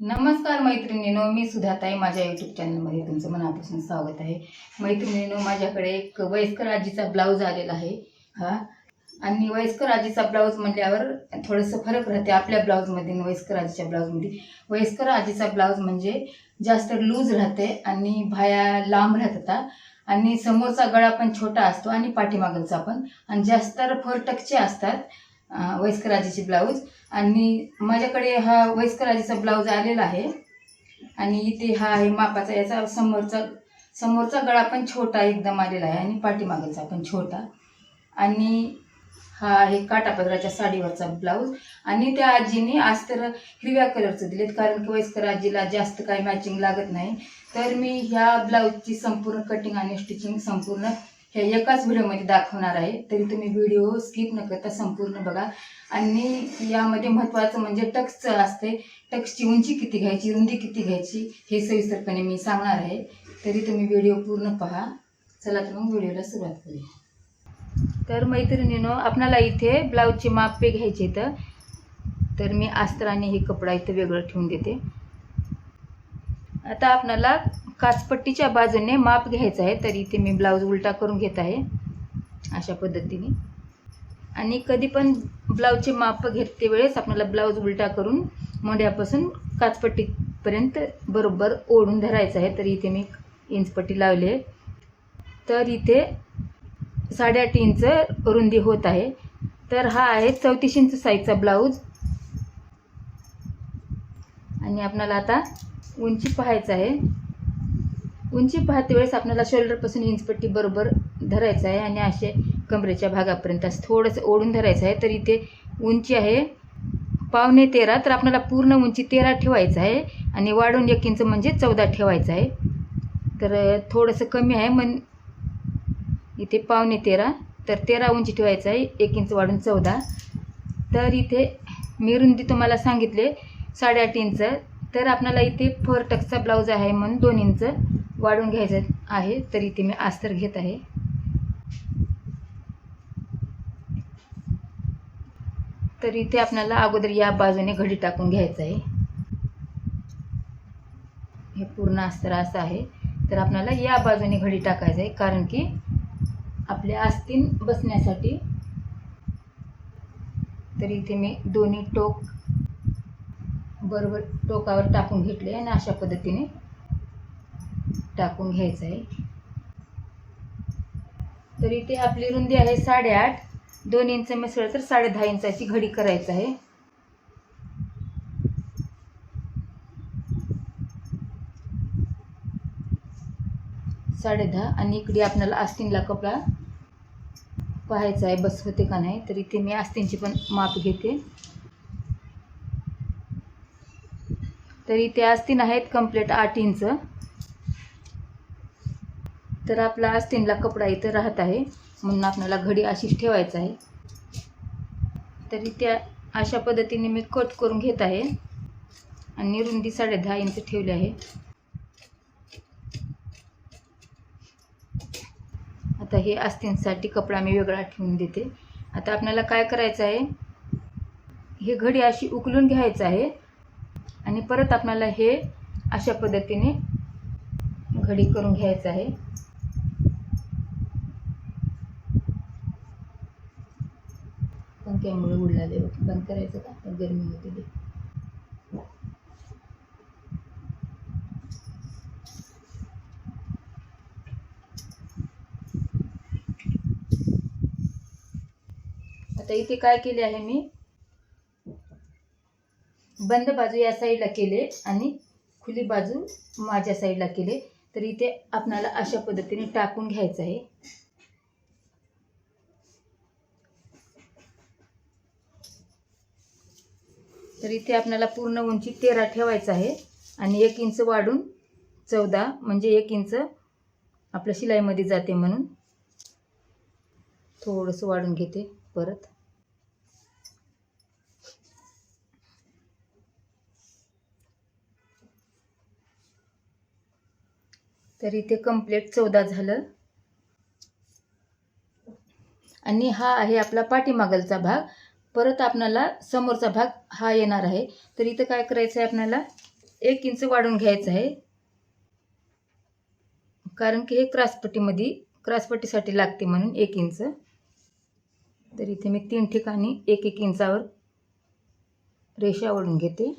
नमस्कार मैत्रिणींनो, मी सुधाताई. माझ्या यूट्यूब चॅनलमध्ये तुमचं मनापासून स्वागत आहे. मैत्रिणींनो, माझ्याकडे एक वयस्कर आजीचा ब्लाऊज आलेला आहे आणि वयस्कर आजीचा ब्लाऊज म्हटल्यावर थोडंसं फरक राहते आपल्या ब्लाऊजमध्ये आणि वयस्कर आजीच्या ब्लाऊजमध्ये. वयस्कर आजीचा ब्लाऊज म्हणजे जास्त लूज राहते आणि बाह्या लांब राहतात आणि समोरचा गळा पण छोटा असतो आणि पाठीमागचा पण, आणि जास्त फोरटक्सचे असतात वयस्कर आजीचे ब्लाऊज. आणि माझ्याकडे हा वयस्कर आजीचा ब्लाऊज आलेला आहे आणि इथे हा आहे मापाचा. याचा समोरचा गळा पण छोटा एकदम आलेला आहे आणि पाठीमागचा पण छोटा. आणि हा आहे काठापदराच्या साडीवरचा ब्लाऊज. आणि त्या आजीने अस्तर हिरव्या कलरचं दिलेत, कारण की वयस्कर आजीला जास्त काही मॅचिंग लागत नाही. तर मी ह्या ब्लाऊजची संपूर्ण कटिंग आणि स्टिचिंग संपूर्ण हे एकाच व्हिडिओमध्ये दाखवणार आहे. तरी तुम्ही व्हिडिओ स्किप न करता संपूर्ण बघा. आणि यामध्ये महत्त्वाचं म्हणजे टक्सचं असते. टक्सची उंची किती घ्यायची, रुंदी किती घ्यायची हे सविस्तरपणे मी सांगणार आहे. तरी तुम्ही व्हिडिओ पूर्ण पहा. चला तर मग व्हिडिओला सुरुवात करूया. तर मैत्रिणींनो, आपल्याला इथे ब्लाऊजचे माप घ्यायचे तर मी अस्तर आणि हे कपडा इथे वेगळं ठेवून देते. आता आपल्याला काचपट्टीच्या बाजूने माप घ्यायचं आहे. तर इथे मी ब्लाऊज उलटा करून घेत आहे अशा पद्धतीने. आणि कधी पण ब्लाऊजचे माप घेते वेळेस आपल्याला ब्लाऊज उलटा करून मोंड्यापासून काचपट्टीपर्यंत बरोबर ओढून धरायचं आहे. तर इथे मी इंचपट्टी लावली आहे. तर इथे 8.5 इंच रुंदी होत आहे. तर हा आहे 34 इंच साईजचा ब्लाऊज. आणि आपल्याला आता उंची पाहायचं आहे. उंची पाहते वेळेस आपल्याला शोल्डरपासून इंचपट्टी बरोबर धरायचं आहे आणि असे कमरेच्या भागापर्यंत असं थोडंसं ओढून धरायचं आहे. तर इथे उंची आहे 13.5. तर आपल्याला पूर्ण उंची 13 ठेवायचं आहे आणि वाढून 1 इंच म्हणजे 14 ठेवायचं आहे. तर थोडंसं कमी आहे, मग इथे 13.5. तर 13 उंची ठेवायचं आहे, 1 इंच वाढून 14. तर इथे मी रुंदी तुम्हाला सांगितले 8.5 इंच. तर आपल्याला इथे फोरटक्सचा ब्लाऊज आहे म्हणून 2 इंच वाढून घ्यायचं आहे. तर इथे मी अस्तर घेत आहे. तर इथे आपल्याला अगोदर या बाजूने घडी टाकून घ्यायचं आहे. हे पूर्ण अस्तर असं आहे. तर आपल्याला या बाजूने घडी टाकायचं आहे, कारण की आपल्या आस्तीन बसण्यासाठी. तर इथे मी दोन्ही टोक बरोबर टोकावर टाकून घेतले आणि अशा पद्धतीने टाकून घ्यायचं आहे. तर इथे आपली रुंदी आहे 8.5. 2 इंच मिसळलं तर 10.5 इंचाची घडी करायचं आहे. 10.5. आणि इकडे आपल्याला आस्तीनला कपडा पाहायचा आहे बस होते का नाही. तर इथे मी आस्तीनची पण माप घेते. तर इथे आस्तीन आहेत कंप्लीट 8 इंच. तर आपला आस्तीनला कपडा इथं राहत आहे म्हणून आपल्याला घडी अशीच ठेवायचं आहे. तर इथे अशा पद्धतीने मी कट करून घेत आहे आणि रुंदी 10.5 इंच ठेवली आहे. आता हे आस्तीनसाठी कपडा मी वेगळा ठेवून देते. आता आपल्याला काय करायचं आहे, हे घडी अशी उकलून घ्यायचं आहे आणि परत आपल्याला हे अशा पद्धतीने घडी करून घ्यायचं आहे. पंख्यामुळे उडलाले बंद करायचं का, गरमीमध्ये दे. आता इथे काय केले आहे, मी बंद बाजू या साईडला केले आणि खुली बाजू माझ्या साईडला केले. तर इथे आपल्याला अशा पद्धतीने टाकून घ्यायचं आहे. तर इथे आपल्याला पूर्ण उंची 13 ठेवायचं आहे आणि 1 इंच वाढून 14 म्हणजे 1 इंच आपल्या शिलाईमध्ये जाते म्हणून थोडंसं वाढून घेते परत. तर इथे कंप्लीट 14 झालं. आणि हा आहे आपला पाठीमागलचा भाग. परत आपल्याला समोरचा भाग हा येणार आहे. तर इथं काय करायचं आहे, आपल्याला 1 इंच वाढवून घ्यायचं आहे, कारण की हे क्रॉसपट्टीसाठी लागते म्हणून 1 इंच. तर इथे मी 3 ठिकाणी 1-1 इंचावर रेषा ओढून घेते.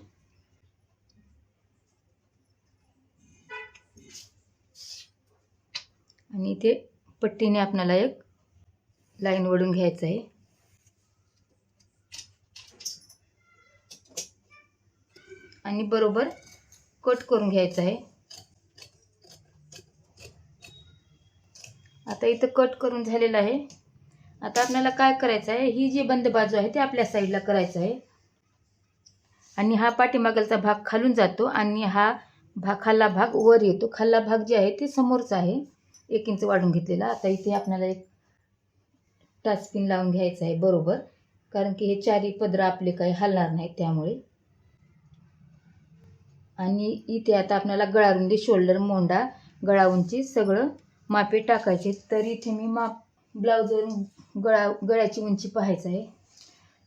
आणि इथे पट्टीने आपल्याला एक लाईन ओढून घ्यायचं आहे. आणि बरोबर कट करून घ्यायचं आहे. आता इथं कट करून झालेलं आहे. आता आपल्याला काय करायचं आहे, ही जी बंद बाजू आहे ती आपल्या साईडला करायचं आहे. आणि हा पाठीमागलचा भाग खालून जातो आणि हा खाल्ला भाग वर येतो. खाल्ला भाग जे आहे ते समोरचा आहे, 1 इंच वाढून घेतलेला. आता इथे आपल्याला एक टाचपिन लावून घ्यायचं आहे बरोबर, कारण की हे चारी पदर आपले काही हलणार नाहीत त्यामुळे. आणि इथे आता आपल्याला गळारुंदी, शोल्डर, मोंडा, गळा उंची सगळं मापे टाकायचे. तर इथे मी ब्लाऊजवरून गळ्याची उंची पाहायचं आहे.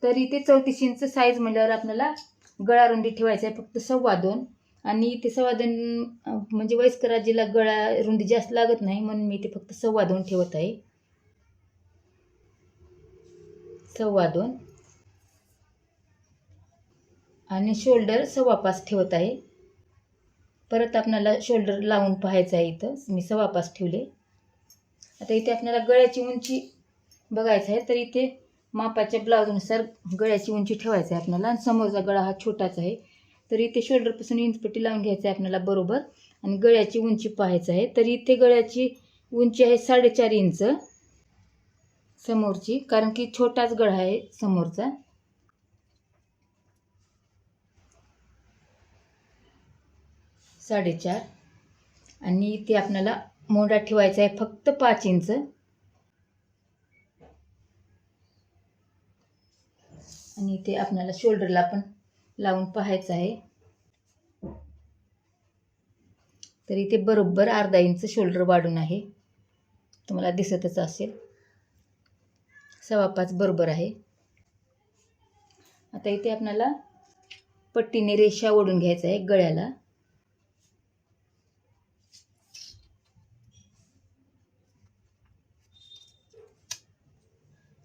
तर इथे 34 इंच साईज म्हटल्यावर आपल्याला गळारुंदी ठेवायचं आहे फक्त 2.25. आणि इथे 2.25 म्हणजे वयस्कर आजीला गळा रुंदी जास्त लागत नाही म्हणून मी इथे फक्त 2.25 ठेवत आहे. 2.25 आणि शोल्डर 5.25 ठेवत आहे. परत आपल्याला शोल्डर लावून पाहायचं आहे. इथं मी 5.25 ठेवले. आता इथे आपल्याला गळ्याची उंची बघायचं आहे. तर इथे मापाच्या ब्लाऊजनुसार गळ्याची उंची ठेवायची आहे आपल्याला. आणि समोरचा गळा हा छोटाच आहे, तर इथे शोल्डरपासून इंचपट्टी लावून घ्यायचं आहे आपल्याला बरोबर. आणि गळ्याची उंची पाहायचं आहे. तर इथे गळ्याची उंची आहे 4.5 इंच समोरची, कारण की छोटाच गळा आहे समोरचा. 4.5. आणि इथे आपल्याला मोंडा ठेवायचा आहे फक्त 5 इंच. आणि इथे आपल्याला शोल्डरला पण लावून पाहायचं आहे. तर इथे बरोबर अर्धा इंच शोल्डर वाढून आहे, तुम्हाला दिसतच असेल. 5.25 बरोबर आहे. आता इथे आपल्याला पट्टीने रेषा ओढून घ्यायचं आहे गळ्याला.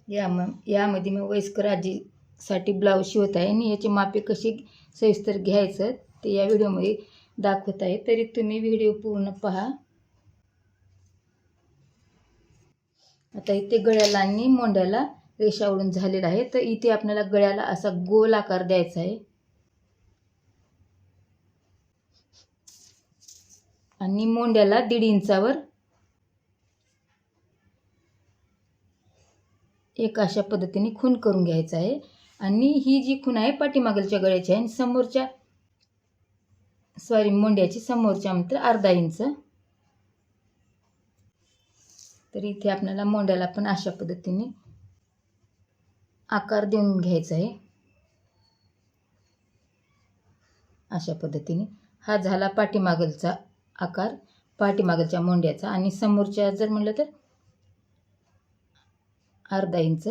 यामध्ये मी वयस्कर आजीसाठी ब्लाऊज शिवत आहे आणि याचे मापे कशी सविस्तर घ्यायचं ते या व्हिडिओमध्ये दाखवत आहे. तरी तुम्ही व्हिडिओ पूर्ण पहा. आता इथे गळ्याला आणि मोंड्याला रेषा ओढून झालेला आहे. तर इथे आपल्याला गळ्याला असा गोल आकार द्यायचा आहे. आणि मोंड्याला 1.5 इंचावर एक अशा पद्धतीने खून करून घ्यायचा आहे. आणि ही जी खून आहे पाठीमागलच्या गळ्याची आहे आणि समोरच्या मोंड्याची समोरच्या अंतर अर्धा इंच. तर इथे आपल्याला मोंड्याला पण अशा पद्धतीने आकार देऊन घ्यायचा आहे. अशा पद्धतीने हा झाला पाठीमागलचा आकार, पाठीमागलच्या मोंड्याचा. आणि समोरच्या जर म्हणलं तर अर्धा इंच,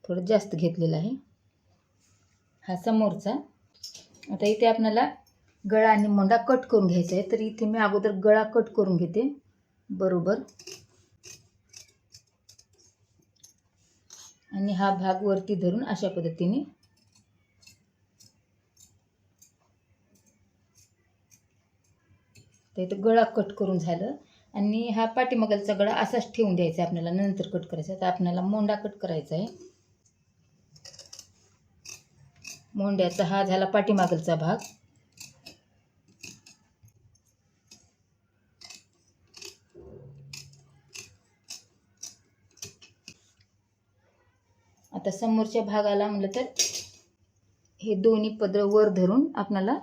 थोडं जास्त घेतलेला आहे हा समोरचा. आता इथे आपल्याला गळा आणि मोंडा कट करून घ्यायचा आहे. तर इथे मी अगोदर गळा कट करून घेते बरोबर. आणि हा भाग वरती धरून अशा पद्धतीने तर इथं गळा कट करून झालं. आणि हा पाठीमागलचा गळा असाच ठेवून द्यायचा आहे आपल्याला, नंतर कट करायचा. तर आपल्याला मोंडा कट करायचा आहे. मोंड्याचा हा झाला पाठीमागलचा भाग. आता समोरच्या भागाला म्हटलं तर हे दोन्ही पदर वर धरून आपल्याला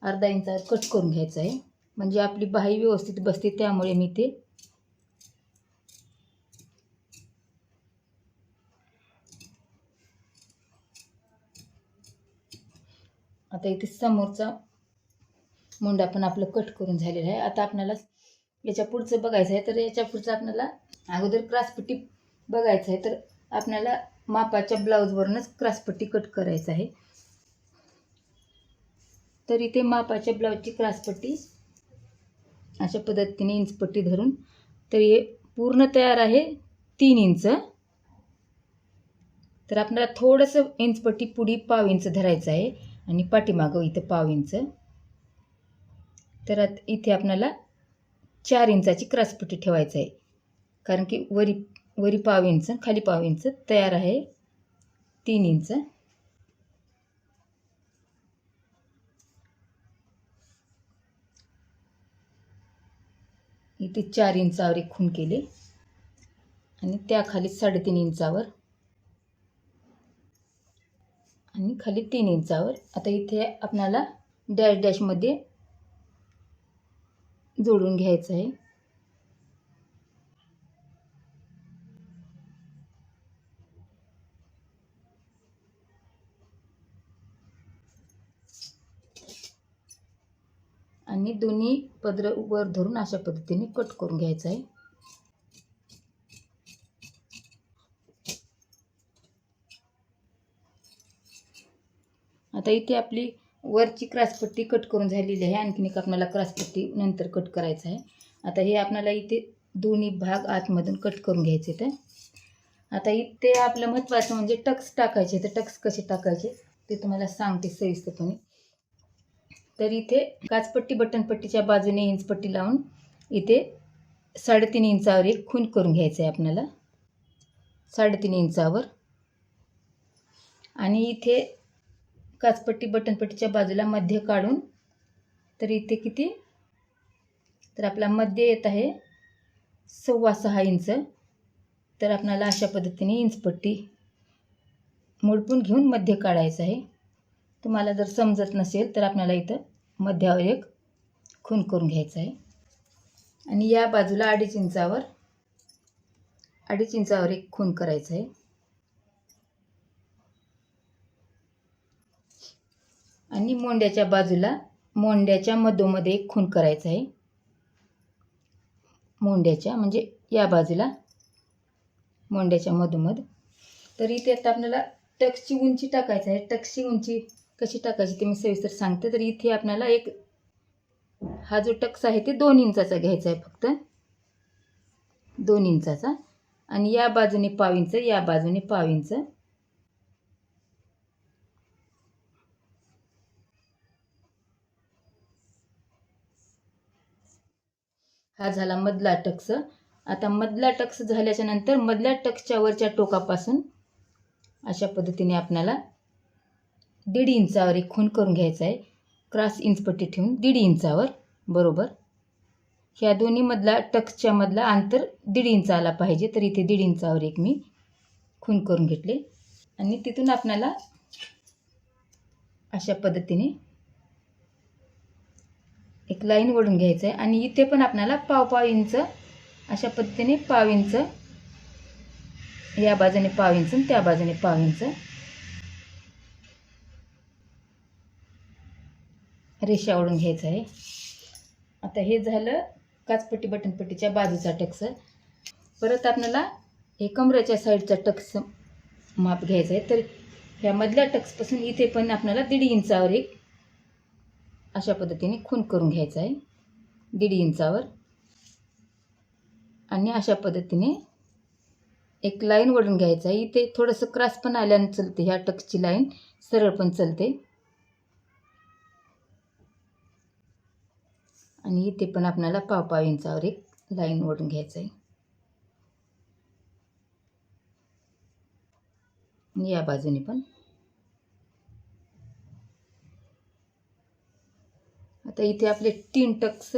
अर्धा इंचावर कट करून घ्यायचं आहे, म्हणजे आपली बाही व्यवस्थित बसते. त्यामुळे मी ते आता इथे समोरचा मोंडा पण आपलं कट करून झालेला आहे. आता आपल्याला याच्या पुढचं बघायचं आहे. तर याच्या पुढचं आपल्याला अगोदर क्रॉसपट्टी बघायचं आहे. तर आपल्याला मापाच्या ब्लाऊजवरूनच क्रॉसपट्टी कट करायचं आहे. तर इथे मापाच्या ब्लाऊजची क्रॉसपट्टी अशा पद्धतीने इंचपट्टी धरून, तर हे पूर्ण तयार आहे 3 इंच. तर आपल्याला थोडंसं इंचपट्टी पुढे पाव इंच धरायचं आहे आणि पाठीमागं इथं पाव इंच. तर इथे आपल्याला 4 इंचाची क्रॉसपट्टी ठेवायचं आहे, कारण की वरी पाव इंच खाली पाव इंच तयार आहे 3 इंच. इथे 4 इंचावर एक खूण केले आणि त्याखाली 3.5 इंचावर आणि खाली 3 इंचावर. आता इथे आपल्याला डॅश डॅशमध्ये जोडून घ्यायचं आहे. आणि दोन्ही पदर वर धरून अशा पद्धतीने कट करून घ्यायचं आहे. आता इथे आपली वरची क्रॉसपट्टी कट करून झालेली आहे. आणखीन एक आपल्याला क्रॉसपट्टी नंतर कट करायचं आहे. आता हे आपल्याला इथे दोन्ही भाग आतमधून कट करून घ्यायचे. तर आता इथे आपलं महत्त्वाचं म्हणजे टक्स टाकायचे. तर टक्स कसे टाकायचे ते तुम्हाला सांगते सविस्तरपणे. तर इथे काचपट्टी बटनपट्टीच्या बाजूने इंचपट्टी लावून इथे 3.5 इंचावर एक खूण करून घ्यायचं आहे आपल्याला, 3.5 इंचावर. आणि इथे काचपट्टी बटनपट्टीच्या बाजूला मध्य काढून, तर इथे किती, तर आपला मध्य येत आहे 6.25 इंच. तर आपल्याला अशा पद्धतीने इंचपट्टी मोडपून घेऊन मध्य काढायचं आहे. तुम्हाला जर समजत नसेल तर आपल्याला इथं मध्यावर एक खूण करून घ्यायचं आहे. आणि या बाजूला 2.5 इंचावर एक खूण करायचं आहे. आणि मोंड्याच्या बाजूला मोंड्याच्या मधोमध एक खूण करायचं आहे. मोंड्याच्या म्हणजे या बाजूला मोंड्याच्या मधोमध. तर इथे आता आपल्याला टक्सची उंची टाकायचं आहे. टक्सची उंची कशी टाकायची ते मी सविस्तर सांगते. तर इथे आपल्याला एक हा जो टक्स आहे ते 2 इंचाचा घ्यायचा आहे, फक्त 2 इंचाचा. आणि या बाजूने पाव इंच, या बाजूने पाव इंच. हा झाला मधला टक्स. आता मधला टक्स झाल्याच्या नंतर मधल्या टक्सच्या वरच्या टोकापासून अशा पद्धतीने आपल्याला 1.5 इंचावर एक खूण करून घ्यायचा आहे. क्रॉस इंचपट्टी ठेवून 1.5 इंचावर बरोबर. ह्या दोन्ही मधला टक्सच्या मधला अंतर 1.5 इंच आला पाहिजे. तर इथे 1.5 इंचावर एक मी खूण करून घेतले. आणि तिथून आपल्याला अशा पद्धतीने एक लाईन ओढून घ्यायचं आहे. आणि इथे पण आपल्याला पाव इंच अशा पद्धतीने पाव इंच, या बाजूने पाव इंच आणि त्या बाजूने पाव इंच रेषा ओढून घ्यायचं आहे. आता हे झालं काचपट्टी बटनपट्टीच्या बाजूचा टक्स. परत आपल्याला हे कमरेच्या साईडचा टक्स माप घ्यायचं आहे. तर ह्या मधल्या टक्सपासून इथे पण आपल्याला 1.5 इंचावर एक अशा पद्धतीने खूण करून घ्यायचं आहे, 1.5 इंचावर. आणि अशा पद्धतीने एक लाईन ओढून घ्यायचं आहे. इथे थोडंसं क्रॉस पण आल्यानं चलते, ह्या टक्सची लाईन सरळ पण चलते. आणि इथे पण आपल्याला पाव इंचावर एक लाईन ओढून घ्यायचं आहे. या बाजूने पण. आता इथे आपले 3 टक्स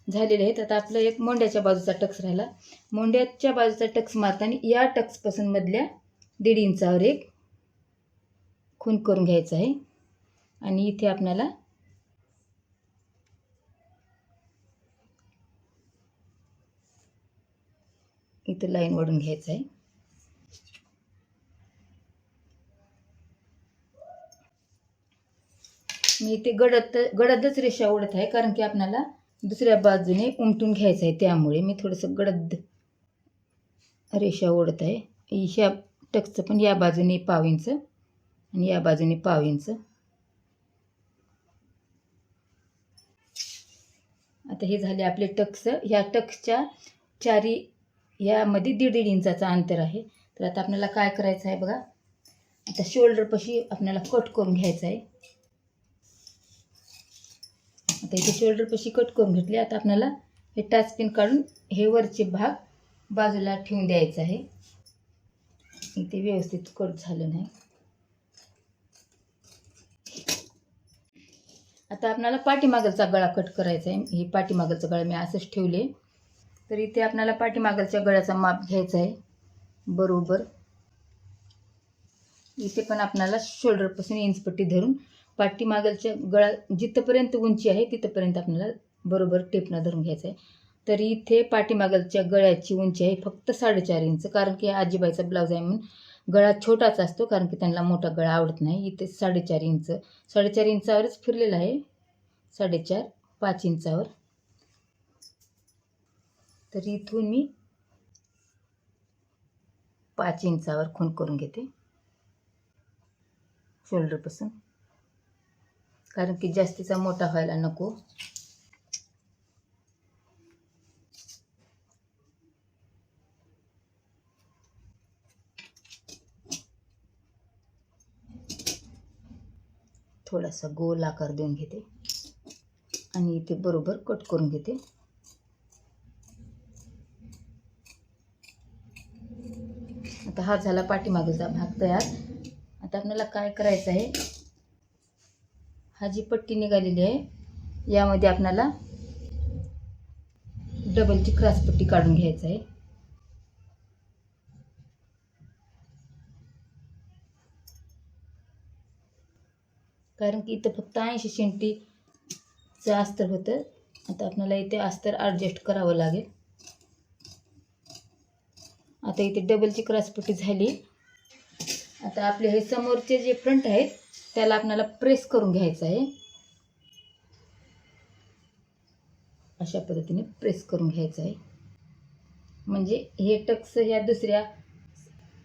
झालेले आहेत. आता आपलं एक मोंड्याच्या बाजूचा टक्स राहिला. मोंड्याच्या बाजूचा टक्स मारताना या टक्सपासून मधल्या 1.5 इंचावर एक खूण करून घ्यायचं आहे. आणि इथे आपल्याला इथे लाईन ओढून घ्यायचं आहे. मी इथे गडदच रेषा ओढत आहे, कारण की आपल्याला दुसऱ्या बाजूने उमटून घ्यायचं आहे. त्यामुळे मी थोडंसं गडद रेषा ओढत आहे. ह्या टक्सचं पण या बाजूने पाव इंच आणि या बाजूने पाव इंच. आता हे झाले आपले टक्स. ह्या टक्सच्या चारी ह्यामध्ये 1.5 इंचाचं अंतर आहे. तर आता आपल्याला काय करायचं आहे बघा. आता शोल्डरपाशी आपल्याला कट करून घ्यायचं आहे. आता इथे शोल्डरपाशी कट करून घेतले. आता आपल्याला हे टाचपिन काढून हे वरचे भाग बाजूला ठेवून द्यायचं आहे. इथे व्यवस्थित कट झालं नाही. आता आपल्याला पाठीमागलचा गळा कट करायचा आहे. हे पाठीमागलचा गळा मी असंच ठेवले. तर इथे आपल्याला पाठीमागलच्या गळ्याचा माप घ्यायचा आहे बरोबर. इथे पण आपल्याला शोल्डरपासून इंचपट्टी धरून पाठीमागलच्या गळा जिथपर्यंत उंची आहे तिथपर्यंत आपल्याला बरोबर टेपनं धरून घ्यायचं आहे. तर इथे पाठीमागलच्या गळ्याची उंची आहे फक्त 4.5 इंच. कारण की आजीबाईचा ब्लाऊज आहे म्हणून गळा छोटाच असतो, कारण की त्यांना मोठा गळा आवडत नाही. इथे 4.5 इंच, 4.5 इंचावरच फिरलेला आहे. 4.5 5 इंचावर. तर इथून मी 5 इंचावर खूण करून घेते शोल्डरपासून, कारण की जास्तीचा मोठा व्हायला नको. थोडासा गोल आकार देऊन घेते आणि इथे बरोबर कट करून घेते. आता हा झाला पाठीमागचा भाग तयार. आता आपल्याला काय करायचं आहे, हा जी पट्टी निघालेली आहे यामध्ये आपल्याला डबलची क्रॉस पट्टी काढून घ्यायचं आहे. कारण की इथं फक्त 80 सेंटीचं अस्तर होतं. आता आपल्याला इथे अस्तर ॲडजस्ट करावं लागेल. आता इथे डबलची क्रॉस पट्टी झाली. आता आपले हे समोरचे जे फ्रंट आहेत त्याला आपल्याला प्रेस करून घ्यायचं आहे. अशा पद्धतीने प्रेस करून घ्यायचं आहे, म्हणजे हे टक्स ह्या दुसऱ्या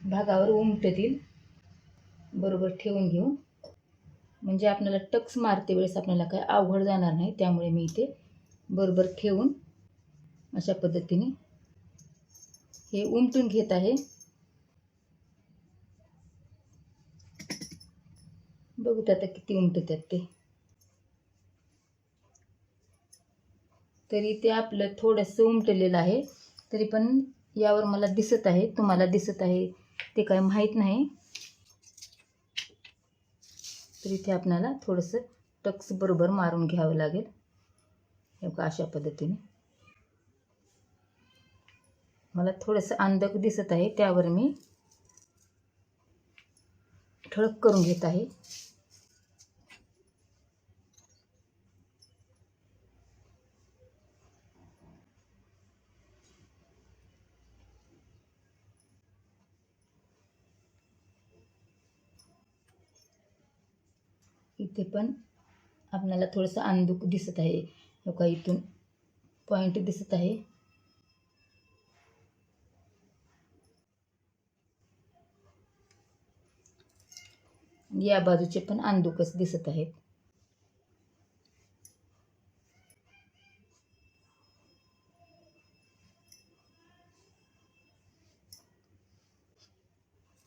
भागावर उमटतील. बरोबर ठेवून घेऊ, म्हणजे आपल्याला टक्स मारते वेळेस आपल्याला काय अवघड जाणार नाही. त्यामुळे मी इथे बरोबर ठेवून अशा पद्धतीने हे उमटून घेत आहे. बघूत आता किती उमटतात ते. तरी ते आपलं थोडंसं उमटलेलं आहे, तरी पण यावर मला दिसत आहे, तुम्हाला दिसत आहे ते काय माहीत नाही. तर इथे आपल्याला थोडंसं टक्स बरोबर मारून घ्यावं लागेल. हे बघा अशा पद्धतीने मला थोडंसं अंधक दिसत आहे, त्यावर मी ठळक करून घेत आहे. इथे पण आपल्याला थोडंसं अंधुक दिसत आहे. हे का इथून पॉइंट दिसत आहे. या बाजूचे पण अंधुकच दिसत आहेत.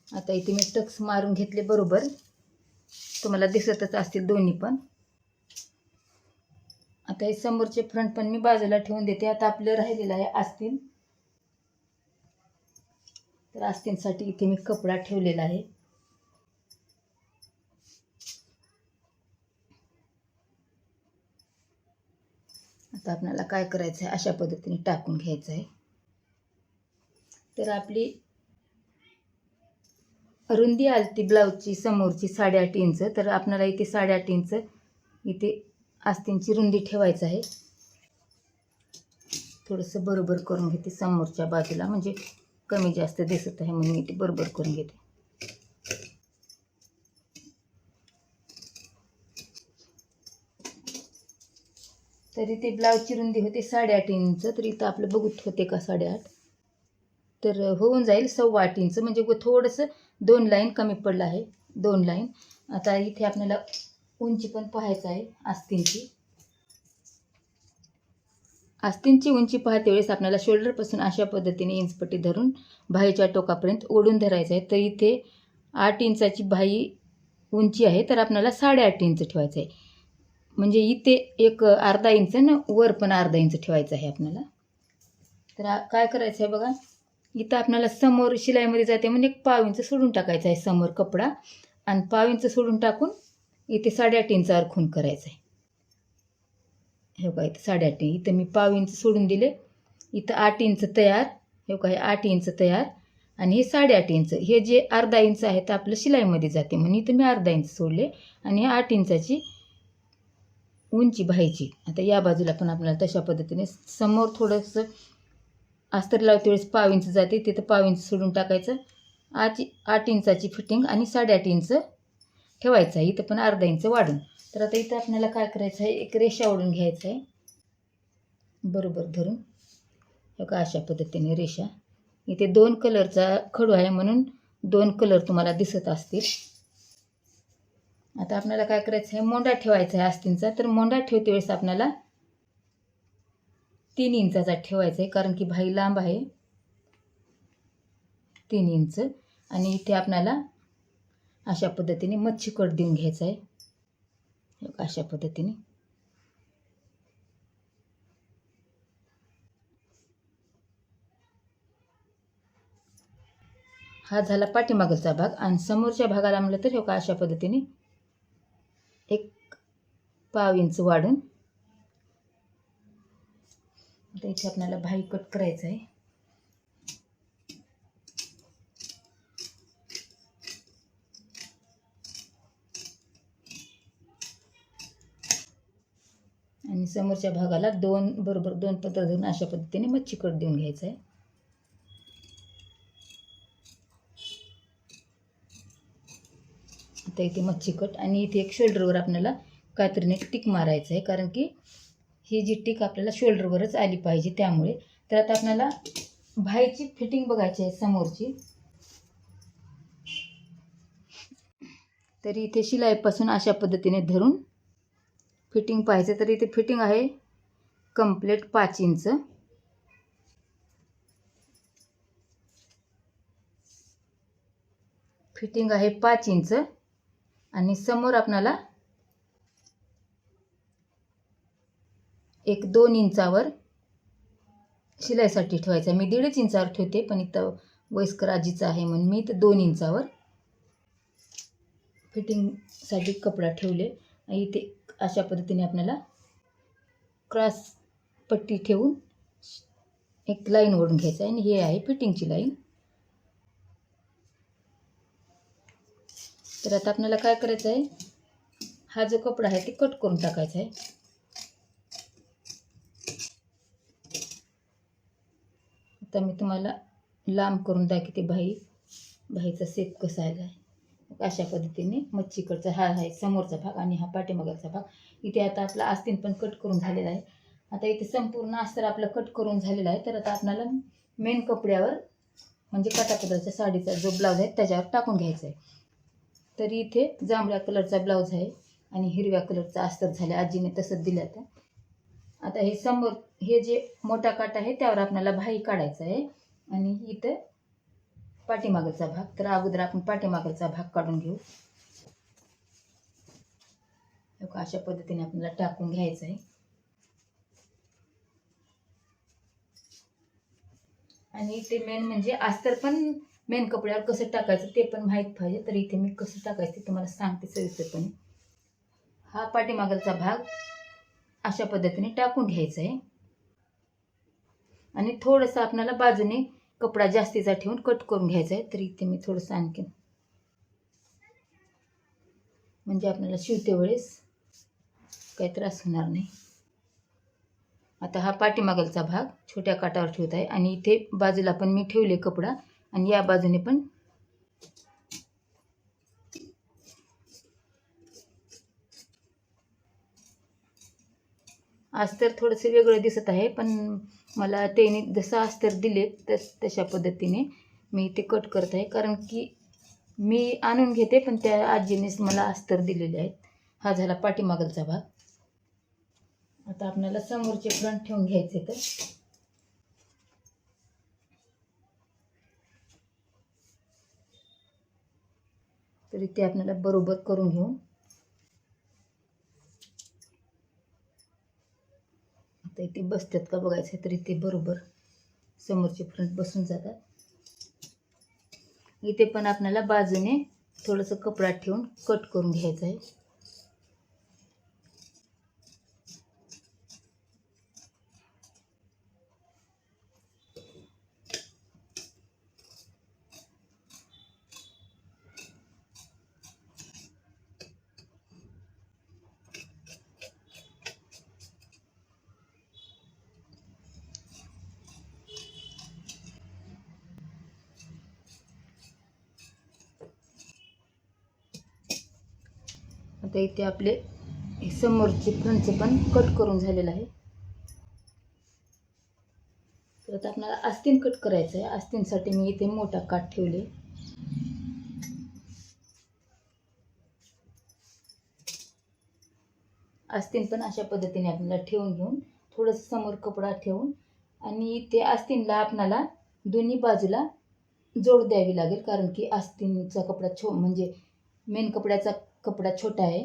आता इथे मी टक्स मारून घेतले बरोबर, तुम्हाला दिसतच असतील दोन्ही पण. आता हे समोरचे फ्रंट पण मी बाजूला ठेवून देते. आता आपलं राहिलेलं आहे आस्तीन. तर आस्तीनसाठी इथे मी कपडा ठेवलेला आहे. आता आपल्याला काय करायचं आहे, अशा पद्धतीने टाकून घ्यायचं आहे. तर आपली रुंदी आलती ब्लाऊजची समोरची 8.5 इंच. तर आपल्याला इथे 8.5 इंच इथे आस्तीनची रुंदी ठेवायचं आहे. थोडंसं बरोबर करून घेते समोरच्या बाजूला, म्हणजे कमी जास्त दिसत आहे म्हणून इथे बरोबर करून घेते. तर इथे ब्लाऊजची रुंदी होते 8.5 इंच. तर इथं आपलं बघूत होते का 8.5, तर होऊन जाईल 8.25 इंच, म्हणजे थोडंसं 2 लाईन कमी पडलं आहे, 2 लाईन. आता इथे आपल्याला उंची पण पाहायचं आहे आस्तीनची. आस्तींची उंची पाहते वेळेस आपल्याला शोल्डरपासून अशा पद्धतीने इंचपट्टी धरून बाहीच्या टोकापर्यंत ओढून धरायचं आहे. तर इथे 8 इंचाची बाही उंची आहे, तर आपल्याला 8.5 इंच ठेवायचं आहे. म्हणजे इथे एक अर्धा इंच ना वर पण अर्धा इंच ठेवायचं आहे आपल्याला. तर काय करायचं आहे बघा, इथं आपल्याला समोर शिलाईमध्ये जाते म्हणजे 1 इंच सोडून टाकायचं आहे समोर कपडा, आणि 1 इंच सोडून टाकून इथे 8.5 इंचावर खूण करायचं आहे. हे बघा इथं 8.5 इथं मी 1 इंच सोडून दिले, इथं 8 इंच तयार. हे बघा हे 8 इंच तयार आणि हे 8.5 इंच. हे जे अर्धा इंच आहे तर आपलं शिलाईमध्ये जाते म्हणून इथं मी अर्धा इंच सोडले आणि हे 8 इंचाची उंची बाहीची. आता या बाजूला पण आपल्याला तशा पद्धतीने समोर थोडंसं अस्तर लावते वेळेस 1 इंच जाते, तिथं 1 इंच सोडून टाकायचं. 8 इंचाची फिटिंग आणि 8.5 इंच ठेवायचं आहे. इथं पण अर्धा इंच वाढून. तर आता इथं आपल्याला काय करायचं आहे, एक रेषा ओढून घ्यायचं आहे बरोबर धरून. हे का अशा पद्धतीने रेषा. इथे 2 कलरचा खडू आहे म्हणून 2 कलर तुम्हाला दिसत असतील. आता आपल्याला काय करायचं आहे, मोंडा ठेवायचा आहे आस्तींचा. तर मोंडा ठेवते वेळेस आपल्याला 3 इंचाचा ठेवायचा आहे, कारण की बाही लांब आहे 3 इंच. आणि इथे आपल्याला अशा पद्धतीने मच्छी कट देऊन घ्यायचा आहे. अशा पद्धतीने हा झाला पाठीमागचा भाग. आणि समोरच्या भागाला म्हणलं तर हे का अशा पद्धतीने एक 1 इंच वाढून आता इथे आपल्याला बाही कट करायचं आहे. आणि समोरच्या भागाला बरोबर 2 पदर धरून अशा पद्धतीने मच्छी कट देऊन घ्यायचं आहे. आता इथे मच्छी कट आणि इथे एक शोल्डरवर आपल्याला कात्रीने एक टिक मारायचं आहे, कारण की ही जी टिक आपल्याला शोल्डरवरच आली पाहिजे त्यामुळे. तर आता आपल्याला बाहीची फिटिंग बघायची आहे समोरची. तरी इथे शिलाईपासून अशा पद्धतीने धरून फिटिंग पाहिजे. तर इथे फिटिंग आहे कंप्लीट 5 इंच. फिटिंग आहे 5 इंच आणि समोर आपल्याला एक 2 इंचावर शिलाईसाठी ठेवायचं आहे. मी 1.5 इंचावर ठेवते, पण इथं वयस्कर आजीचं आहे म्हणून मी इथं 2 इंचावर फिटिंगसाठी कपडा ठेवले. आणि इथे अशा पद्धतीने आपल्याला क्रॉस पट्टी ठेवून एक लाईन ओढून घ्यायचं आहे आणि हे आहे फिटिंगची लाईन. तर आता आपल्याला काय करायचं आहे, हा जो कपडा आहे ते कट करून टाकायचा आहे. आता मी तुम्हाला लांब करून दाखवते बाहीचा शेप कसा आहे. अशा पद्धतीने मच्छीकडचा हा आहे समोरचा भाग आणि हा पाठीमागचा भाग. इथे आता आपला आस्तीन पण कट करून झालेला आहे. आता इथे संपूर्ण अस्तर आपलं कट करून झालेला आहे. तर आता आपल्याला मेन कपड्यावर म्हणजे काठापदराच्या साडीचा जो ब्लाऊज आहे त्याच्यावर टाकून घ्यायचा आहे. तरी इथे जांभळ्या कलरचा ब्लाऊज आहे आणि हिरव्या कलरचा अस्तर झाला, आजीने तसंच दिलं. आता हे समोर हे जे मोठा काठ आहे त्यावर आपल्याला बाही काढायचा आहे आणि इथं पाठीमागचा भाग. तर अगोदर आपण पाठीमागचा भाग काढून घेऊ. अशा पद्धतीने आपल्याला टाकून घ्यायचं आहे. आणि इथे मेन म्हणजे अस्तर पण मेन कपड्यावर कसं टाकायचं ते पण माहीत पाहिजे. तर इथे मी कसं टाकायचं ते तुम्हाला सांगते सविस्तरपणे. हा पाठीमागचा भाग अशा पद्धतीने टाकून घ्यायचा आहे आणि थोडंसं आपल्याला बाजूने कपडा जास्तीचा ठेवून कट करून घ्यायचा आहे. तर इथे मी थोडंसं आणखीन म्हणजे आपल्याला शिवते वेळेस काही त्रास होणार नाही. आता हा पाठीमागचा भाग छोट्या काठावर ठेवत आहे आणि इथे बाजूला पण मी ठेवले कपडा आणि या बाजूने पण अस्तर थोडंसं वेगळं दिसत आहे, पण मला त्याने जसं अस्तर दिले तशा पद्धतीने मी इथे कट करत आहे, कारण की मी आणून घेते पण त्या आजीनेच मला अस्तर दिलेले आहेत. हा झाला पाठीमागचा भाग. आता आपल्याला समोरचे फ्रंट ठेवून घ्यायचे तर इथे आपल्याला बरोबर करून घेऊन आता इथे बसतात का बघायचं. तर इथे बरोबर समोरचे फ्रंट बसून जातात. इथे पण आपल्याला बाजूने थोडंसं कपडा ठेवून कट करून घ्यायचं आहे. आता इथे आपले समोरचे फ्रंटचे पण कट करून झालेलं आहे. तर आता आपल्याला आस्तीन कट करायचं आहे. आस्तीनसाठी मी इथे मोठा काठ ठेवले. आस्तीन पण अशा पद्धतीने आपल्याला ठेवून घेऊन थोडंसं समोर कपडा ठेवून आणि इथे आस्तीनला आपल्याला दोन्ही बाजूला जोड द्यावी लागेल, कारण की आस्तीनचा कपडा म्हणजे मेन कपड्याचा कपडा छोटा आहे.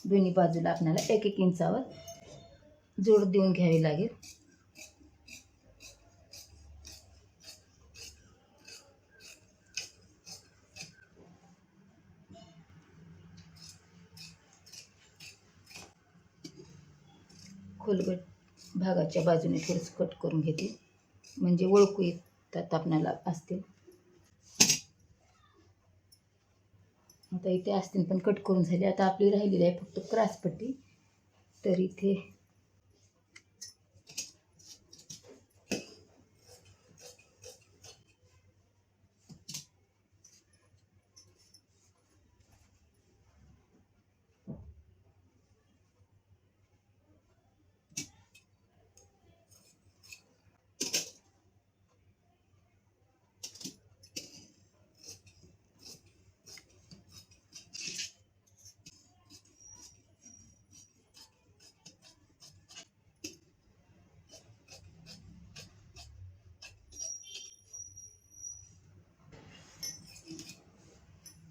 दोन्ही बाजूला आपल्याला 1-1 इंचावर जोड देऊन घ्यावी लागेल. खोलगट भागाच्या बाजूने थोडंसं कट करून घेते, म्हणजे ओळखू येतात आपल्याला आस्तीन. आता इथे आस्तीन पण कट करून झाली. आता आपली राहिलेली आहे फक्त क्रॉसपट्टी. तर इथे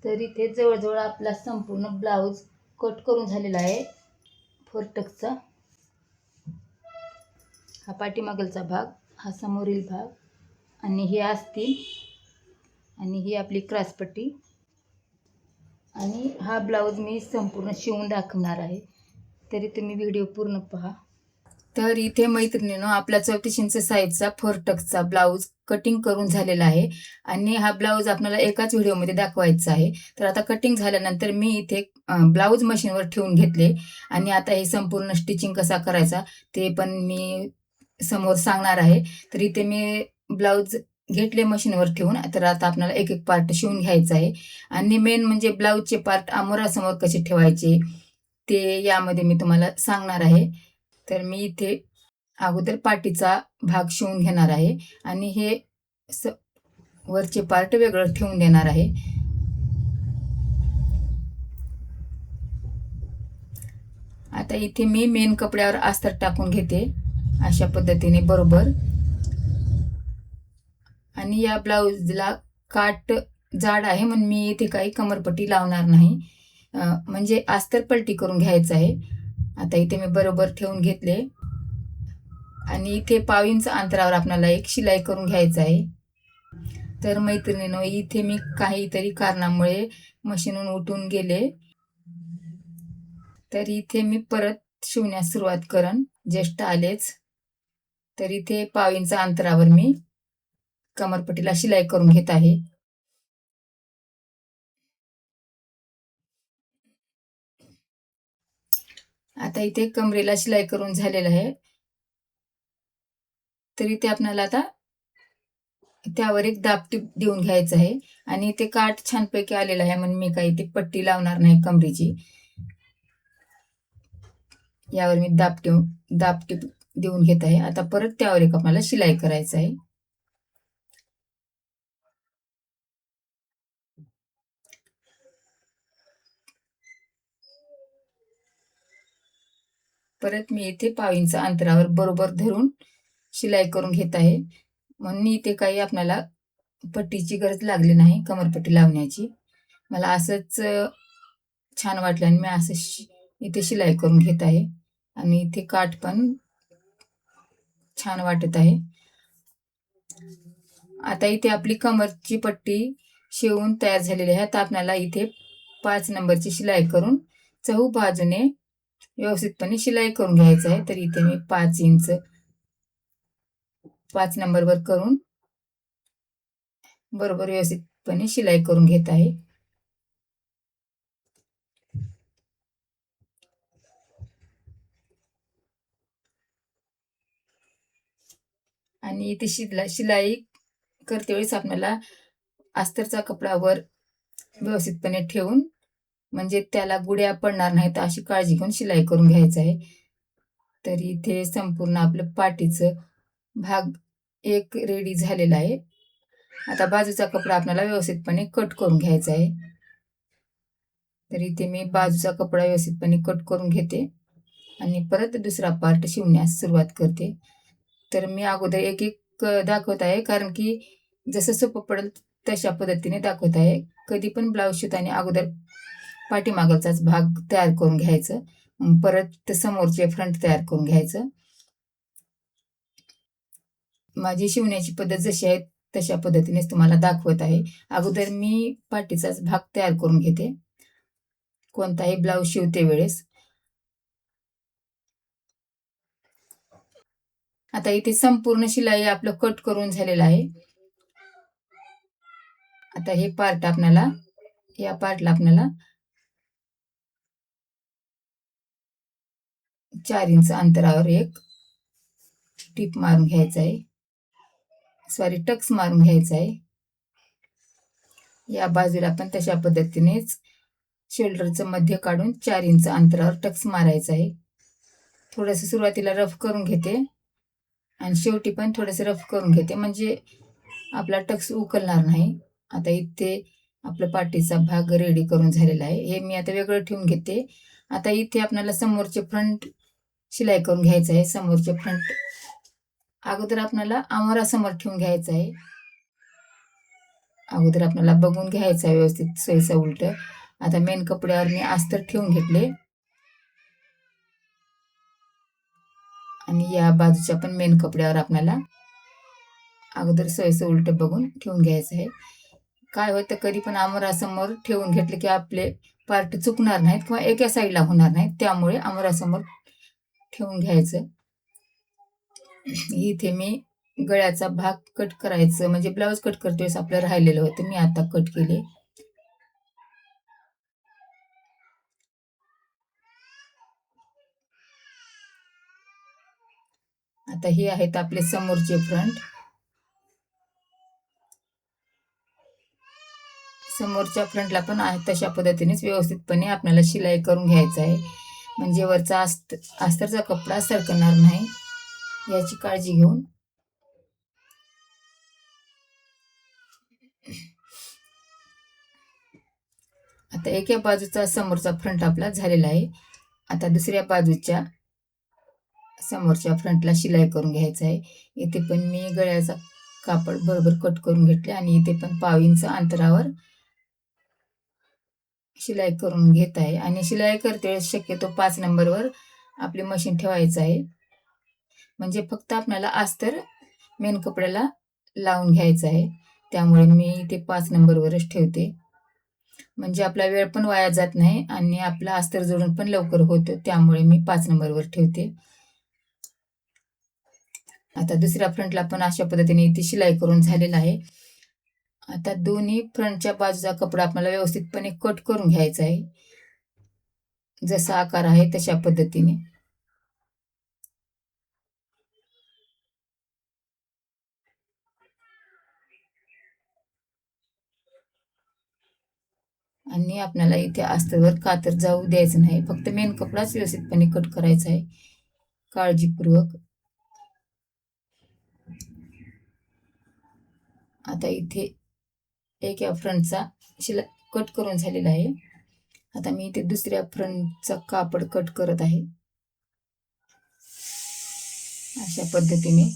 तर इथे जवळजवळ आपला संपूर्ण ब्लाऊज कट करून झालेला आहे. फोरटक्सचा हा पाठीमागलचा भाग, हा समोरील भाग, आणि हे आस्तीन, आणि ही आपली क्रॉसपट्टी, आणि हा ब्लाऊज मी संपूर्ण शिवून दाखवणार आहे. तरी तुम्ही व्हिडिओ पूर्ण पहा. तर इथे मैत्रिणीनं आपला 34 इंच साईजचा फोरटक्सचा ब्लाऊज कटिंग करून झालेला आहे आणि हा ब्लाऊज आपल्याला एकाच व्हिडिओमध्ये दाखवायचा आहे. तर आता कटिंग झाल्यानंतर मी इथे ब्लाऊज मशीनवर ठेवून घेतले आणि आता हे संपूर्ण स्टिचिंग कसा करायचा ते पण मी समोर सांगणार आहे. तर इथे मी ब्लाऊज घेतले मशीनवर ठेवून. तर आता आपल्याला एक एक पार्ट शिवून घ्यायचा आहे आणि मेन म्हणजे ब्लाऊजचे पार्ट आमोरासमोर कसे ठेवायचे ते यामध्ये मी तुम्हाला सांगणार आहे. तर मी इथे अगोदर पाठीचा भाग शिवून घेणार आहे आणि हे वरचे पार्ट वेगळं ठेवून देणार आहे. आता इथे मी मेन कपड्यावर अस्तर टाकून घेते अशा पद्धतीने बरोबर. आणि या ब्लाऊजला काठ जाड आहे म्हणून मी इथे काही कमरपट्टी लावणार नाही, म्हणजे अस्तर पलटी करून घ्यायचं आहे. आता इथे मी बरोबर ठेवून घेतले आणि इथे 1.5 इंच अंतरावर आपल्याला एक शिलाई करून घ्यायचं आहे. तर मैत्रिणींनो, इथे मी काहीतरी कारणामुळे मशीनहून उठून गेले, तर इथे मी परत शिवण्यास सुरुवात करन. जस्ट आलेच. तर इथे 1.5 इंच अंतरावर मी कमरपट्टीला शिलाई करून घेत आहे. आता इथे कमरेला शिलाई करून झालेलं आहे. तर इथे आपल्याला आता त्यावर एक दाबटीप देऊन घ्यायचं आहे आणि ते काठ छानपैकी आलेलं आहे म्हणून मी काही ती पट्टी लावणार नाही कमरेची. यावर मी दाबटीप देऊन घेत आहे. आता परत त्यावर एक आपल्याला शिलाई करायचं आहे. परत मी इथे पाव इंच अंतरावर बरोबर धरून शिलाई करून घेत आहे. म्हणून इथे काही आपल्याला पट्टीची गरज लागली नाही, कमरपट्टी लावण्याची. मला असंच छान वाटलं आणि मी असं इथे शिलाई करून घेत आहे आणि इथे काठ पण छान वाटत आहे. आता इथे आपली कमरची पट्टी शिवून तयार झालेली आहे. आता आपल्याला इथे 5 नंबरची शिलाई करून चहू बाजूने व्यवस्थितपणे शिलाई करून घ्यायचं आहे. तर इथे मी 5 इंच 5 नंबरवर करून बरोबर व्यवस्थितपणे शिलाई करून घेत आहे. आणि इथे शिलाई करते वेळेस आपल्याला अस्तरचा कपडा वर व्यवस्थितपणे ठेवून म्हणजे त्याला गुड्या पडणार नाहीत अशी काळजी घेऊन शिलाई करून घ्यायचं आहे. तर इथे संपूर्ण आपलं पाठीचं भाग एक रेडी झालेला आहे. आता बाजूचा कपडा आपल्याला व्यवस्थितपणे कट करून घ्यायचा आहे. तर इथे मी बाजूचा कपडा व्यवस्थितपणे कट करून घेते आणि परत दुसरा पार्ट शिवण्यास सुरुवात करते. तर मी अगोदर एक एक दाखवत आहे, कारण की जसं सोपं पडेल तशा पद्धतीने दाखवत आहे. कधी पण ब्लाऊज शिवताना अगोदर पाठीमागचाच भाग तयार करून घ्यायचं, परत समोरचे फ्रंट तयार करून घ्यायचं. माझी शिवण्याची पद्धत जशी आहे तशा पद्धतीनेच तुम्हाला दाखवत आहे. अगोदर मी पाठीचाच भाग तयार करून घेते कोणताही ब्लाऊज शिवते वेळेस. आता इथे संपूर्ण शिलाई आपलं कट करून झालेलं आहे. आता हे पार्ट आपल्याला या पार्टला आपल्याला 4 इंच अंतरावर एक टिप मारून घ्यायचा आहे, सॉरी टक्स मारून घ्यायचा आहे. या बाजूला पण तशा पद्धतीनेच शोल्डरचं मध्य काढून 4 इंच अंतरावर टक्स मारायचा आहे. थोडंसं सुरुवातीला रफ करून घेते आणि शेवटी पण थोडंसं रफ करून घेते, म्हणजे आपला टक्स उकलणार नाही. आता इथे आपलं पाठीचा भाग रेडी करून झालेला आहे. हे मी आता वेगळं ठेवून घेते. आता इथे आपल्याला समोरचे फ्रंट शिलाई करून घ्यायचं आहे. समोरचे फ्रंट अगोदर आपल्याला आमोरा समोर ठेवून घ्यायचा आहे. अगोदर आपल्याला बघून घ्यायचं आहे व्यवस्थित सोयीचं उलट. आता मेन कपड्यावर मी अस्तर ठेवून घेतले आणि या बाजूच्या पण मेन कपड्यावर आपल्याला अगोदर सोयीचं उलट बघून ठेवून घ्यायचं आहे. काय होतं, कधी पण आमोरा समोर ठेवून घेतले की आपले पार्ट चुकणार नाहीत किंवा एका साईडला होणार नाहीत, त्यामुळे आमोरा समोर ठेवून घ्यायचं. इथे मी गळ्याचा भाग कट करायचं, म्हणजे ब्लाऊज कट करते वेळेस आपलं राहिलेलं होतं, मी आता कट केले. आता हे आहेत आपले समोरचे फ्रंट. समोरच्या फ्रंटला पण तशा पद्धतीनेच व्यवस्थितपणे आपल्याला शिलाई करून घ्यायचं आहे, म्हणजे वरचा अस्तरचा कपडा सरकणार नाही याची काळजी घेऊन. आता एका बाजूचा समोरचा फ्रंट आपला झालेला आहे. आता दुसऱ्या बाजूच्या समोरच्या फ्रंटला शिलाई करून घ्यायचं आहे. इथे पण मी गळ्याचा कापड बरोबर कट करून घेतले आणि इथे पण पाव इंच अंतरावर शिलाई करून घेत आहे. आणि शिलाई करते वेळेस शक्यतो 5 नंबरवर आपली मशीन ठेवायचं आहे, म्हणजे फक्त आपल्याला अस्तर मेन कपड्याला लावून घ्यायचं आहे. त्यामुळे मी इथे 5 नंबरवरच ठेवते, म्हणजे आपला वेळ पण वाया जात नाही आणि आपला अस्तर जोडून पण लवकर होतो, त्यामुळे मी 5 नंबरवर ठेवते. आता दुसऱ्या फ्रंटला पण अशा पद्धतीने इथे शिलाई करून झालेला आहे. आता दोन्ही फ्रंटच्या बाजूचा कपडा आपल्याला व्यवस्थितपणे कट करून घ्यायचा आहे, जसा आकार आहे तशा पद्धतीने. आणि आपल्याला इथे अस्तरवर कातर जाऊ द्यायचं नाही, फक्त मेन कपडाच व्यवस्थितपणे कट करायचा आहे काळजीपूर्वक. आता इथे एक या फ्रंटचा शिलाई कट करून झालेला आहे. आता मी इथे दुसऱ्या फ्रंटचा कापड कट करत आहे. अशा पद्धतीने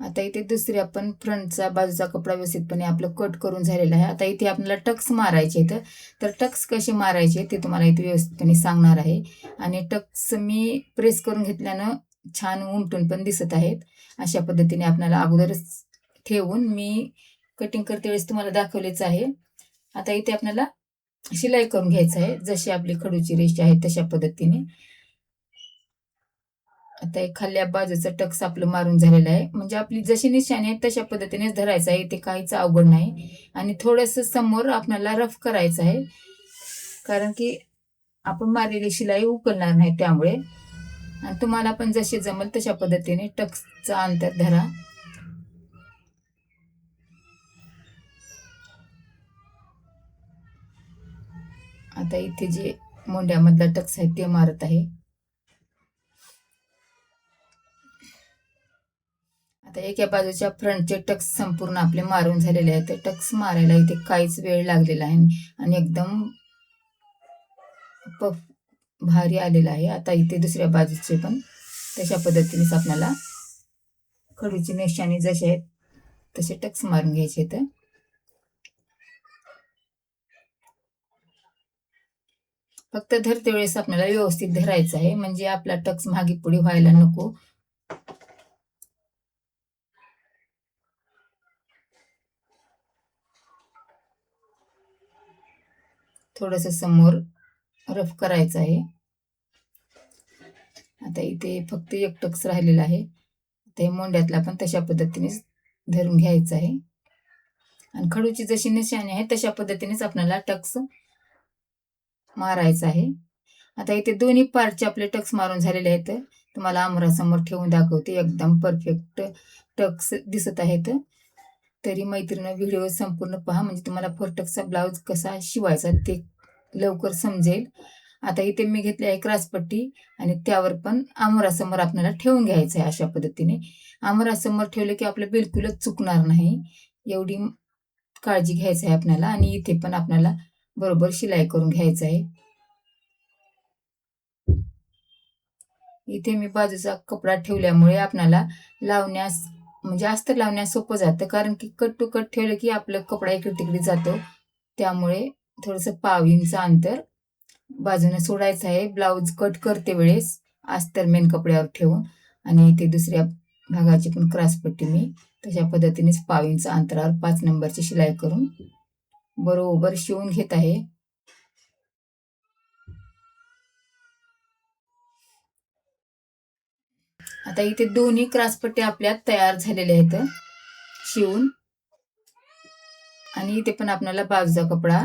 आता इथे दुसरी आपण फ्रंटचा बाजूचा कपडा व्यवस्थितपणे आपलं कट करून झालेला आहे. आता इथे आपल्याला टक्स मारायचे आहेत. तर टक्स कसे मारायचे ते तुम्हाला इथे व्यवस्थितपणे सांगणार आहे. आणि टक्स मी प्रेस करून घेतल्यानं छान उमटून पण दिसत आहेत. अशा पद्धतीने आपल्याला अगोदरच ठेवून मी कटिंग करते वेळेस तुम्हाला दाखवलेच आहे. आता इथे आपल्याला शिलाई करून घ्यायचं आहे. जशी आपली खडूची रेष आहे तशा पद्धतीने. आता एक खाल्ल्या बाजूचं टक्स आपलं मारून झालेलं आहे. म्हणजे आपली जशी निशाणी आहे तशा पद्धतीनेच धरायचं आहे. इथे काहीच अवघड नाही. आणि थोडंसं समोर आपल्याला रफ करायचं आहे, कारण की आपण मारलेली शिलाई उकलणार नाही त्यामुळे. आणि तुम्हाला पण जसे जमल तशा पद्धतीने टक्सचं अंतर धरा. आता इथे जे मोंड्यामधला टक्स आहे ते मारत आहे. आता एका बाजूच्या फ्रंटचे टक्स संपूर्ण आपले मारून झालेले आहेत. तर टक्स मारायला इथे काहीच वेळ लागलेला आहे आणि एकदम भारी आलेला आहे. आता इथे दुसऱ्या बाजूचे पण तशा पद्धतीनेच आपल्याला खडूची निशाणी जसे आहेत तसे टक्स मारून घ्यायचे आहेत. फक्त धरते वेळेस आपल्याला व्यवस्थित धरायचं आहे, म्हणजे आपला टक्स मागे पुढे व्हायला नको. थोडंसं समोर रफ करायचं आहे. आता इथे फक्त एक टक्स राहिलेला आहे. ते मोंड्यातला पण तशा पद्धतीनेच धरून घ्यायचं आहे. आणि खडूची जशी निशाणी आहे तशा पद्धतीनेच आपल्याला टक्स मारायचा आहे. आता इथे दोन्ही पार्टचे आपले टक्स मारून झालेले आहेत. तुम्हाला आमरासमोर ठेवून दाखवते. एकदम परफेक्ट टक्स दिसत आहेत. तरी मैत्रिणी व्हिडिओ संपूर्ण पहा, म्हणजे तुम्हाला 4 टक्सचा ब्लाऊज कसा शिवायचा ते लवकर समजेल. आता इथे मी घेतली आहे क्रॉसपट्टी आणि त्यावर पण आमरासमोर आपल्याला ठेवून घ्यायचं आहे. अशा पद्धतीने आमरासमोर ठेवले की आपलं बिलकुलच चुकणार नाही, एवढी काळजी घ्यायची आहे आपल्याला. आणि इथे पण आपल्याला बरोबर शिलाई करून घ्यायचं आहे. इथे मी बाजूचा कपडा ठेवल्यामुळे आपल्याला लावण्यास म्हणजे अस्तर लावण्यास सोपं जातं, कारण की कट टू कट ठेवलं की आपलं कपडा इकडे तिकडे जातो. त्यामुळे थोडंसं 1.5 इंच अंतर बाजूने सोडायचं आहे ब्लाऊज कट करते वेळेस अस्तर मेन कपड्यावर ठेवून. आणि इथे दुसऱ्या भागाची पण क्रॉसपट्टी मी तशा पद्धतीनेच 1.5 इंच अंतरावर 5 नंबरची शिलाई करून बरोबर शिवून घेत आहे. आता इथे दोन्ही क्रॉसपट्टी आपल्या तयार झालेल्या आहेत शिवून. आणि इथे पण आपल्याला बाजूचा कपडा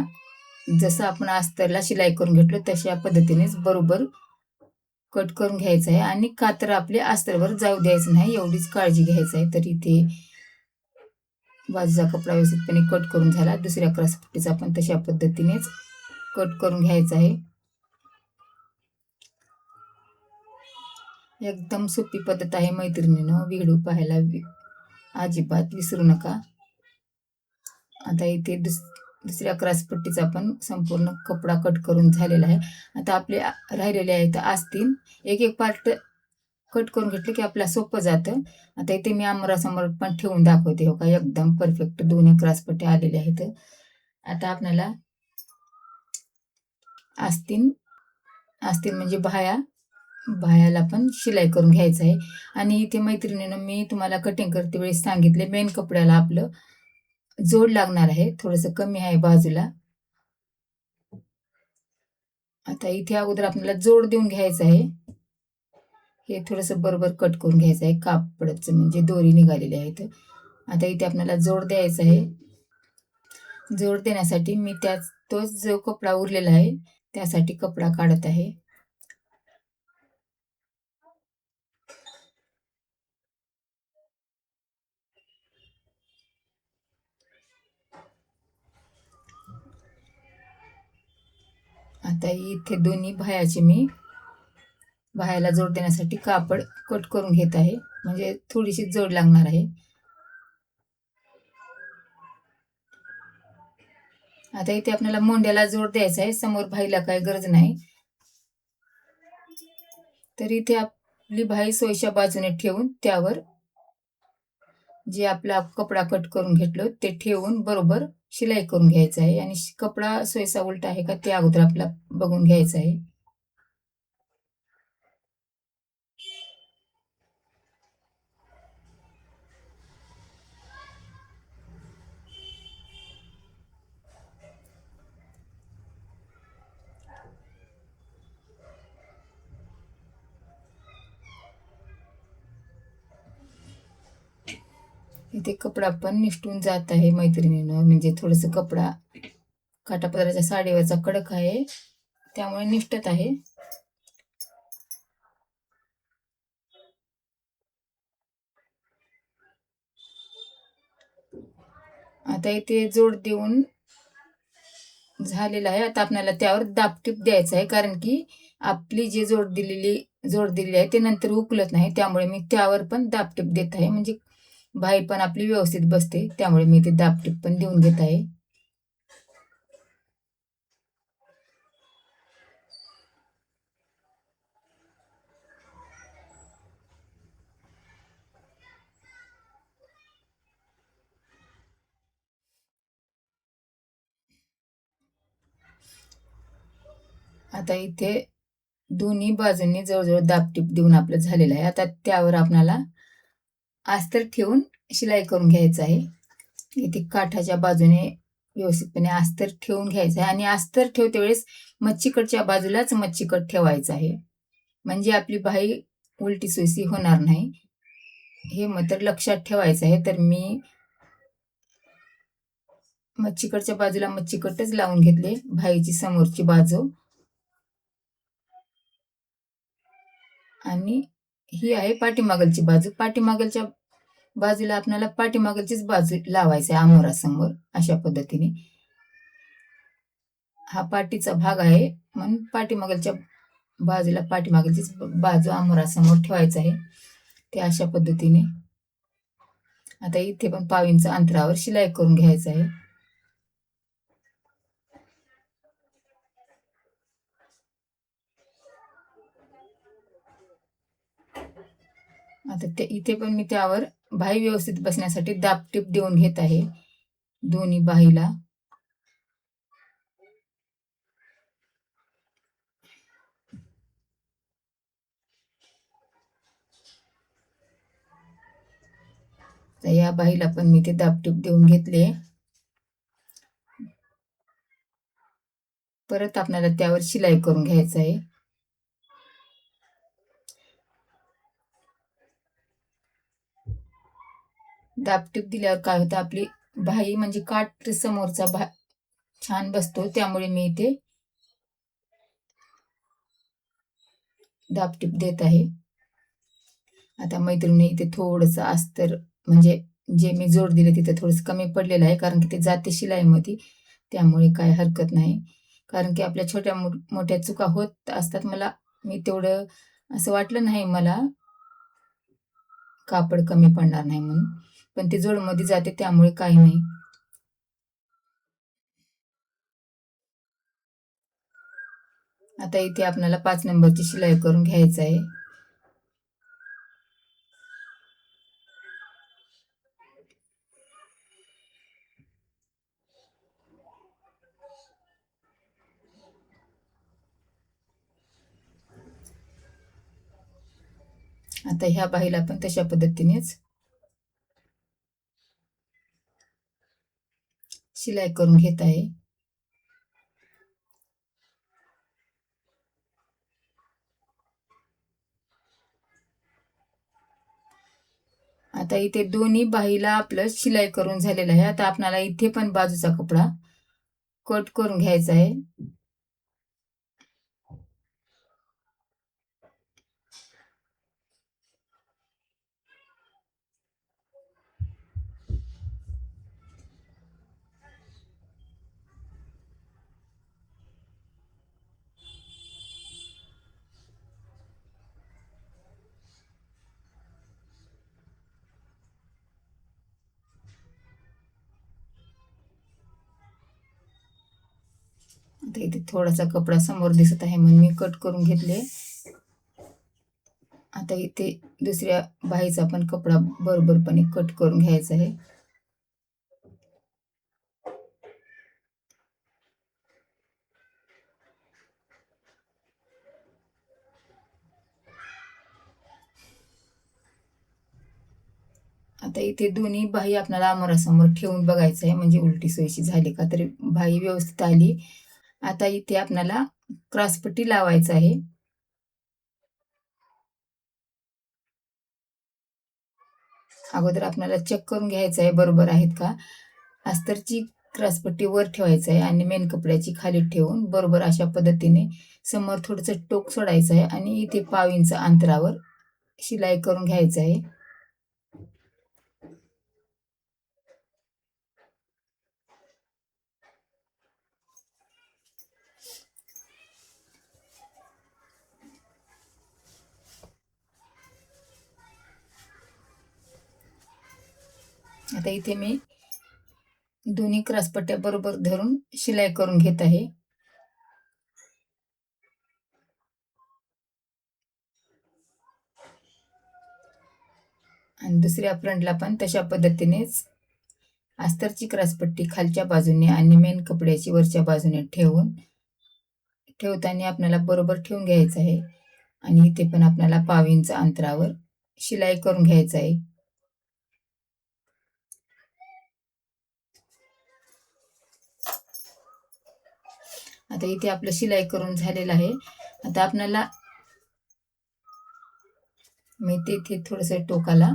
जसं आपण अस्तरला शिलाई करून घेतलो तशा पद्धतीनेच बरोबर कट करून घ्यायचं आहे. आणि कात्र आपले अस्तरवर जाऊ द्यायचं नाही, एवढीच काळजी घ्यायचं आहे. तर इथे बाजूचा कपडा व्यवस्थितपणे कट करून झाला. दुसऱ्या क्रॉसपट्टीचा पण तशा पद्धतीनेच कट करून घ्यायचा आहे. एकदम सोपी पद्धत आहे मैत्रिणींनो. व्हिडिओ पाहायला अजिबात विसरू नका. आता इथे दुसऱ्या क्रॉसपट्टीचा पण संपूर्ण कपडा कट करून झालेला आहे. आता आपले राहिलेले आहेत आस्तीन, एक एक पार्ट कट करून घेतलं की आपल्याला सोपं जातं. आता इथे मी आमरासमोर पण ठेवून दाखवते. हो का, एकदम परफेक्ट दोन्ही क्रॉसपट्टी आलेले आहेत. आता आपल्याला आस्तीन म्हणजे बाह्याला पण शिलाई करून घ्यायचं आहे. आणि इथे मैत्रिणीनं मी तुम्हाला कटिंग करते वेळेस सांगितले मेन कपड्याला आपलं जोड लागणार आहे, थोडंसं कमी आहे बाजूला. आता इथे अगोदर आपल्याला जोड देऊन घ्यायचं आहे. हे थोडंसं बरोबर कट करून घ्यायचं आहे, कापडाचं म्हणजे दोरी निघालेली आहेत. आता इथे आपल्याला जोड द्यायचा आहे. जोड देण्यासाठी मी तोच जो कपडा उरलेला आहे त्यासाठी कपडा काढत आहे. आता इथे दोन्ही बाह्याला जोड देण्यासाठी कापड कट करून घेत आहे, म्हणजे थोडीशी जोड लागणार आहे. आता इथे आपल्याला मोंड्याला जोड द्यायचा आहे, समोर भाईला काही गरज नाही. तर इथे आपली भाई सोयीच्या बाजूने ठेवून त्यावर जे आपला कपडा कट करून घेतलो ते ठेवून बरोबर शिलाई करून घ्यायचं आहे. आणि कपडा सोयीचा उलटा आहे का ते अगोदर आपला बघून घ्यायचं आहे. इथे कपडा पण निसटून जात आहे मैत्रिणीनं, म्हणजे थोडस कपडा काठापदराच्या साडीवरचा कडक आहे त्यामुळे निसटत आहे. आता इथे जोड देऊन झालेला आहे. आता आपल्याला त्यावर दाबटीप द्यायचं आहे, कारण की आपली जी जोड दिलेली आहे ते नंतर उकलत नाही, त्यामुळे मी त्यावर पण दाबटीप देत आहे, म्हणजे भाई पण आपली व्यवस्थित बसते. त्यामुळे मी ते दाबटीप पण देऊन घेत आहे. आता इथे दोन्ही बाजूंनी जवळजवळ दाबटीप देऊन आपलं झालेलं आहे. आता त्यावर आपल्याला अस्तर ठेवून शिलाई करून घ्यायचं आहे. इथे काठाच्या बाजूने व्यवस्थितपणे अस्तर ठेवून घ्यायचं आहे, आणि अस्तर ठेवते वेळेस मच्छीकडच्या बाजूलाच मच्छीकड ठेवायचं आहे, म्हणजे आपली बाही उलटी सुईसी होणार नाही. हे मात्र लक्षात ठेवायचं आहे. तर मी मच्छीकडच्या बाजूला मच्छीकटच लावून घेतले, भाईची समोरची बाजू, आणि ही आहे पाठीमागलची बाजू. पाठीमागलच्या बाजूला आपल्याला पाठीमागलचीच बाजू लावायची आहे आमोरासमोर. अशा पद्धतीने हा पाठीचा भाग आहे, म्हणून पाठीमागलच्या बाजूला पाठीमागलचीच बाजू आमोरासमोर ठेवायचं आहे. ते अशा पद्धतीने आता इथे पण 1/2 इंच अंतरावर शिलाई करून घ्यायचं आहे. आता ते इथे पण मी त्यावर बाही व्यवस्थित बसण्यासाठी दाबटीप देऊन घेत आहे दोन्ही बाहीला. तर या बाहीला पण मी ते दाबटीप देऊन घेतले. परत आपल्याला त्यावर शिलाई करून घ्यायचं आहे. दाबटीप दिल्यावर काय होतं, आपली बाही म्हणजे काठ समोरचा छान बसतो, त्यामुळे मी इथे दाबटीप देत आहे. आता मैत्रिणी इथे थोडंसं अस्तर, म्हणजे जे मी जोड दिले तिथे थोडंसं कमी पडलेलं आहे, कारण की ते जाते शिलाईमध्ये, त्यामुळे काय हरकत नाही. कारण की आपल्या छोट्या मोठ्या चुका होत असतात. मी तेवढं असं वाटलं नाही मला कापड कमी पडणार नाही म्हणून, पण ते जोडमध्ये जाते त्यामुळे काही नाही. आता इथे आपल्याला 5 नंबरची शिलाई करून घ्यायचं आहे. आता ह्या बाहीला पण तशा पद्धतीनेच शिलाई करून घेत आहे. आता इथे दोन्ही बाहीला आपलं शिलाई करून झालेलं आहे. आता आपल्याला इथे पण बाजूचा कपडा कट करून घ्यायचा आहे. आता इथे थोडासा कपडा समोर दिसत आहे म्हणून मी कट करून घेतले. आता इथे दुसऱ्या बाहीचा पण कपडा बरोबरपणे कट करून घ्यायचा आहे. आता इथे दोन्ही बाही आपल्याला आमोरासमोर ठेवून बघायचं आहे, म्हणजे उलटी सोयीची झाली का, तरी बाही व्यवस्थित आली. आता इथे आपल्याला क्रॉसपट्टी लावायचं आहे. अगोदर आपल्याला चेक करून घ्यायचं आहे बरोबर आहेत का. अस्तरची क्रॉसपट्टी वर ठेवायचं आहे आणि मेन कपड्याची खाली ठेवून बरोबर अशा पद्धतीने समोर थोडंसं टोक सोडायचं आहे आणि इथे 1/2 इंच अंतरावर शिलाई करून घ्यायचं आहे. आता इथे मी दोन्ही क्रॉसपट्ट्या बरोबर धरून शिलाई करून घेत आहे. आणि दुसऱ्या फ्रंटला पण तशा पद्धतीनेच अस्तरची क्रॉसपट्टी खालच्या बाजूने आणि मेन कपड्याची वरच्या बाजूने ठेवताना आपल्याला बरोबर ठेवून घ्यायचं आहे. आणि इथे पण आपल्याला 1/2 इंच अंतरावर शिलाई करून घ्यायचं आहे. आता इथे आपलं शिलाई करून झालेलं आहे. आता आपल्याला मी तिथे थोडंसं टोकाला